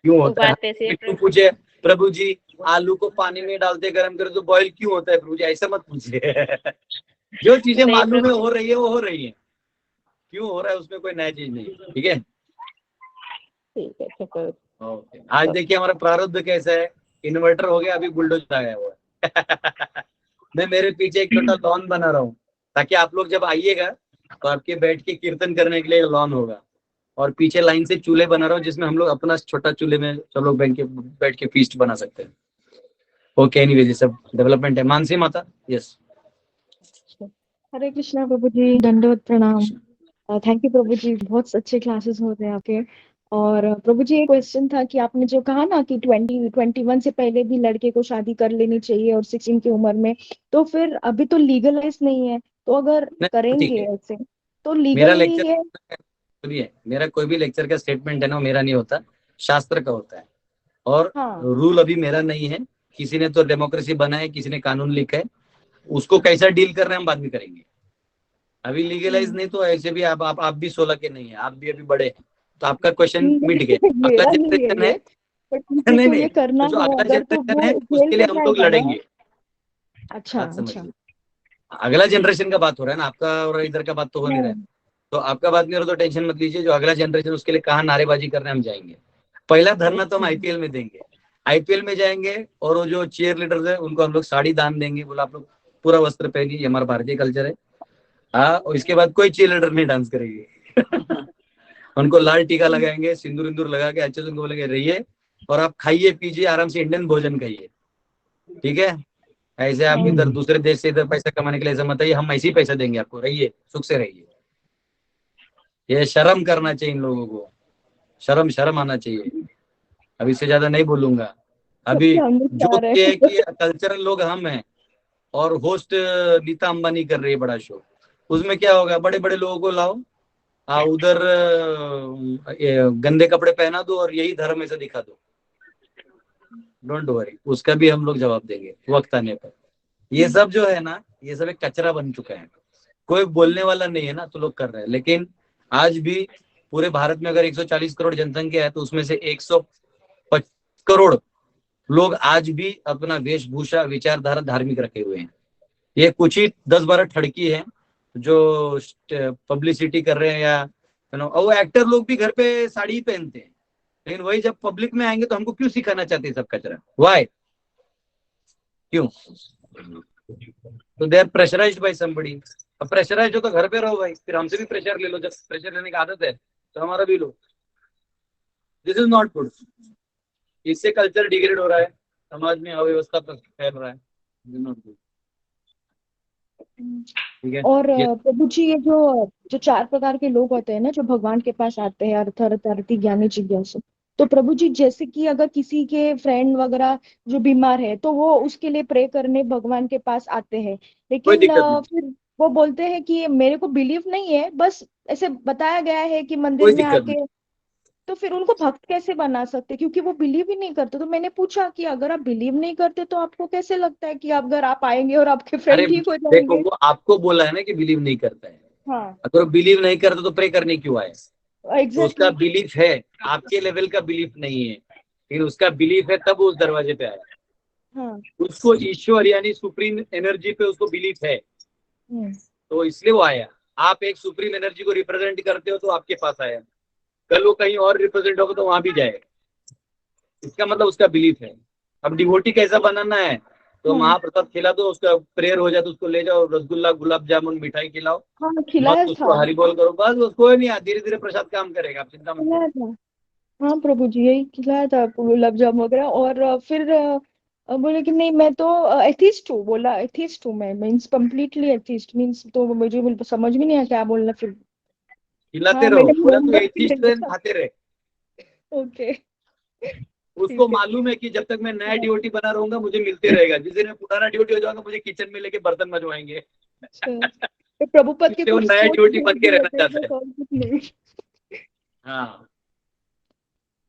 क्यों होता है? क्यों पूछे प्रभु जी, आलू को पानी में डालते गर्म करे तो बॉईल क्यों होता है? प्रभु जी ऐसा मत पूछिए। जो चीजें मालूम है हो रही है वो हो रही है, क्यों हो रहा है उसमें कोई नया चीज नहीं है। ठीक है, ठीक है। ओके। आज देखिए हमारा प्रारब्ध कैसा है। इन्वर्टर हो गया, अभी बुलडोजर आया हुआ है। मैं मेरे पीछे एक छोटा लॉन बना रहा हूँ, ताकि आप लोग जब आइएगा तो आपके बैठ के कीर्तन करने के लिए लॉन होगा, और पीछे लाइन से चूल्हे बना रहा हूँ, जिसमें हम लोग अपना छोटा चूल्हे में सब लोग बैठ के फीस्ट बना सकते हैं। ओके, एनीवे, ये सब डेवलपमेंट है। मानसी माता, यस। हरे कृष्णा प्रभु जी, दंडवत प्रणाम। थैंक यू प्रभु जी, बहुत अच्छे क्लासेस होते हैं आपके। और प्रभु जी, एक क्वेश्चन था कि आपने जो कहा ना कि 21 से पहले भी लड़के को शादी कर लेनी चाहिए और 16 की उम्र में, तो फिर अभी तो लीगलाइज नहीं है, तो अगर करेंगे ऐसे तो लीगल ही है। सुनिए, मेरा कोई भी लेक्चर का स्टेटमेंट है ना, मेरा नहीं होता, शास्त्र का होता है। और रूल अभी मेरा नहीं है, किसी ने तो डेमोक्रेसी बना है, किसी ने कानून लिखा है, उसको कैसा डील कर रहे हैं हम बाद में करेंगे। अभी लीगलाइज नहीं तो ऐसे भी आप भी 16 के नहीं है, आप भी अभी बड़े हैं, तो आपका क्वेश्चन मिट गया। अगला जनरेशन है, नहीं, जो अगला जनरेशन है उसके लिए हम लोग लड़ेंगे। अच्छा, अगला जनरेशन का बात हो रहा है ना, आपका और इधर का बात तो हो नहीं रहा है। तो आपका बात नहीं हो रहा तो टेंशन मत लीजिए। जो अगला जनरेशन, उसके लिए कहाँ नारेबाजी करने हम जाएंगे। पहला धरना तो हम आईपीएल में देंगे, आईपीएल में जाएंगे, और वो जो चीयर लीडर्स है उनको हम लोग साड़ी दान देंगे। बोला आप लोग पूरा वस्त्र पहनिए, ये हमारा भारतीय कल्चर है। हाँ, और इसके बाद कोई चीयर लीडर नहीं डांस करेगी। उनको लाल टीका लगाएंगे, सिंदूर इंदूर लगा के अच्छे से उनको बोलेंगे रहिए, और आप खाइए पीजिए आराम से, इंडियन भोजन खाइए। ठीक है, ऐसे आप इधर दूसरे देश से इधर पैसा कमाने के लिए ऐसा मत आइए, हम ऐसे ही पैसा देंगे आपको, रहिए सुख से रहिए। ये शर्म करना चाहिए इन लोगों को, शर्म आना चाहिए। अब इससे ज्यादा नहीं बोलूंगा। अभी जो कि कल्चरल लोग हम हैं, और होस्ट नीता अंबानी कर रही है बड़ा शो, उसमें क्या होगा, बड़े बड़े लोगों को लाओ, उधर गंदे कपड़े पहना दो और यही धर्म ऐसा दिखा दो। डोंट वरी, उसका भी हम लोग जवाब देंगे वक्त आने पर। ये सब जो है ना, ये सब एक कचरा बन चुका है, कोई बोलने वाला नहीं है ना, तो लोग कर रहे हैं। लेकिन आज भी पूरे भारत में अगर 140 करोड़ जनसंख्या है, तो उसमें से 105 करोड़ लोग आज भी अपना वेशभूषा, विचारधारा धार्मिक रखे हुए हैं। ये कुछ ही 10-12 ठड़की है जो पब्लिसिटी कर रहे हैं, या वो एक्टर लोग भी घर पे साड़ी पहनते हैं, लेकिन वही जब पब्लिक में आएंगे तो हमको क्यों सिखाना चाहते हैं सब कचरा? वाई? क्यों? तो they are pressurised by somebody. अब प्रेशराइज हो तो घर पे रहो भाई, फिर हमसे भी प्रेशर ले लो। जब प्रेशर लेने की आदत है तो हमारा भी लो। This is not good. इससे कल्चर डिग्रेड हो रहा है, समाज में अव्यवस्था फैल रहा है। Not good. ठीक है। और प्रभु जी, ये जो 4 प्रकार के लोग होते हैं ना, जो भगवान के पास आते हैं, अर्थार्थी, ज्ञानी, जिज्ञासु, तो प्रभु जी जैसे कि अगर किसी के फ्रेंड वगैरह जो बीमार है, तो वो उसके लिए प्रे करने भगवान के पास आते हैं, लेकिन फिर वो बोलते हैं कि मेरे को बिलीव नहीं है, बस ऐसे बताया गया है कि मंदिर में आके तो फिर उनको भक्त कैसे बना सकते, क्योंकि वो बिलीव ही नहीं करते। तो मैंने पूछा कि अगर आप बिलीव नहीं करते तो आपको कैसे लगता है कि अगर आप आएंगे और आपके अरे फ्रेंड ठीक हो देखो, जाएंगे? वो आपको बोला है ना कि बिलीव नहीं करता है। हाँ अगर वो बिलीव नहीं करता तो प्रे करने क्यों आए? तो उसका एग्जैक्टली। बिलीफ है, आपके लेवल का बिलीफ नहीं है, लेकिन उसका बिलीफ है तब वो उस दरवाजे पे आया। हाँ उसको ईश्वर यानी सुप्रीम एनर्जी पे उसको बिलीफ है, तो इसलिए वो आया। आप एक सुप्रीम एनर्जी को रिप्रेजेंट करते हो तो आपके पास आया, कल वो कहीं और रिप्रेजेंट होगा तो वहां भी जाएगा। इसका मतलब उसका बिलीफ है। अब डिवोटी कैसा बनाना है, तो महाप्रसाद खिला दो, उसका प्रेयर हो जाए तो उसको ले जाओ, रसगुल्ला गुलाब जामुन मिठाई खिलाओ, हाँ खिलाया मत था, उसको हरि बोल करो, बस उसको नहीं, धीरे धीरे प्रसाद काम करेगा, आप चिंता मत खिलाया करो। था। हाँ प्रभु जी यही खिलाया था गुलाब जामुन वगैरह। और फिर बोले कि नहीं मैं तो एथिस्ट हूँ, बोला एथिस्ट हूँ मैं, मीन्स कम्प्लीटली एथिस्ट मीन्स। तो मुझे समझ में नहीं आया क्या बोलना फिर। खिलाते हाँ रहो, मैंने पूरा तो मोमबत्ती एथिस्ट देखा। खाते रहे। ओके उसको ठीक है। मालूम है कि जब तक मैं नया डिवोटी बना रहूंगा मुझे मिलते रहेगा, जिस दिन मैं पुराना डिवोटी हो जाऊंगा मुझे किचन में लेके बर्तन मजवाएंगे। अच्छा तो प्रभुपद के इसलिए वो कुछ नया कोट डिवोटी बन के भी रहना होते हैं चाहता है। बस और कुछ नहीं। हाँ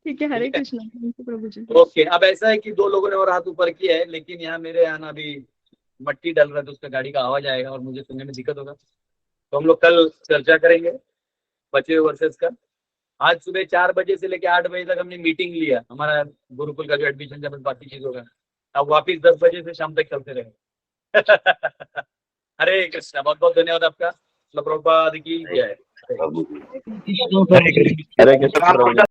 ठीक है, हरे ठीक है, कृष्णा, थैंक यू प्रभु जी। ओके। अब ऐसा है कि 2 लोगों ने और हाथ ऊपर किया है, लेकिन यहाँ मेरे यहाँ ना अभी मट्टी डल रहा है तो उसका गाड़ी का आवाज आएगा और मुझे सुनने में दिक्कत होगा, तो हम लोग कल चर्चा करेंगे बचे हुए वर्सेस का। आज सुबह 4 बजे से लेकर 8 बजे तक हमने मीटिंग लिया, हमारा गुरुकुल का जो एडमिशन का बाकी चीजों का। अब वापिस 10 बजे से शाम तक चलते रहे। हरे कृष्णा, बहुत बहुत धन्यवाद आपका। प्रभुपाद की जय। हरे कृष्ण प्रभु जी।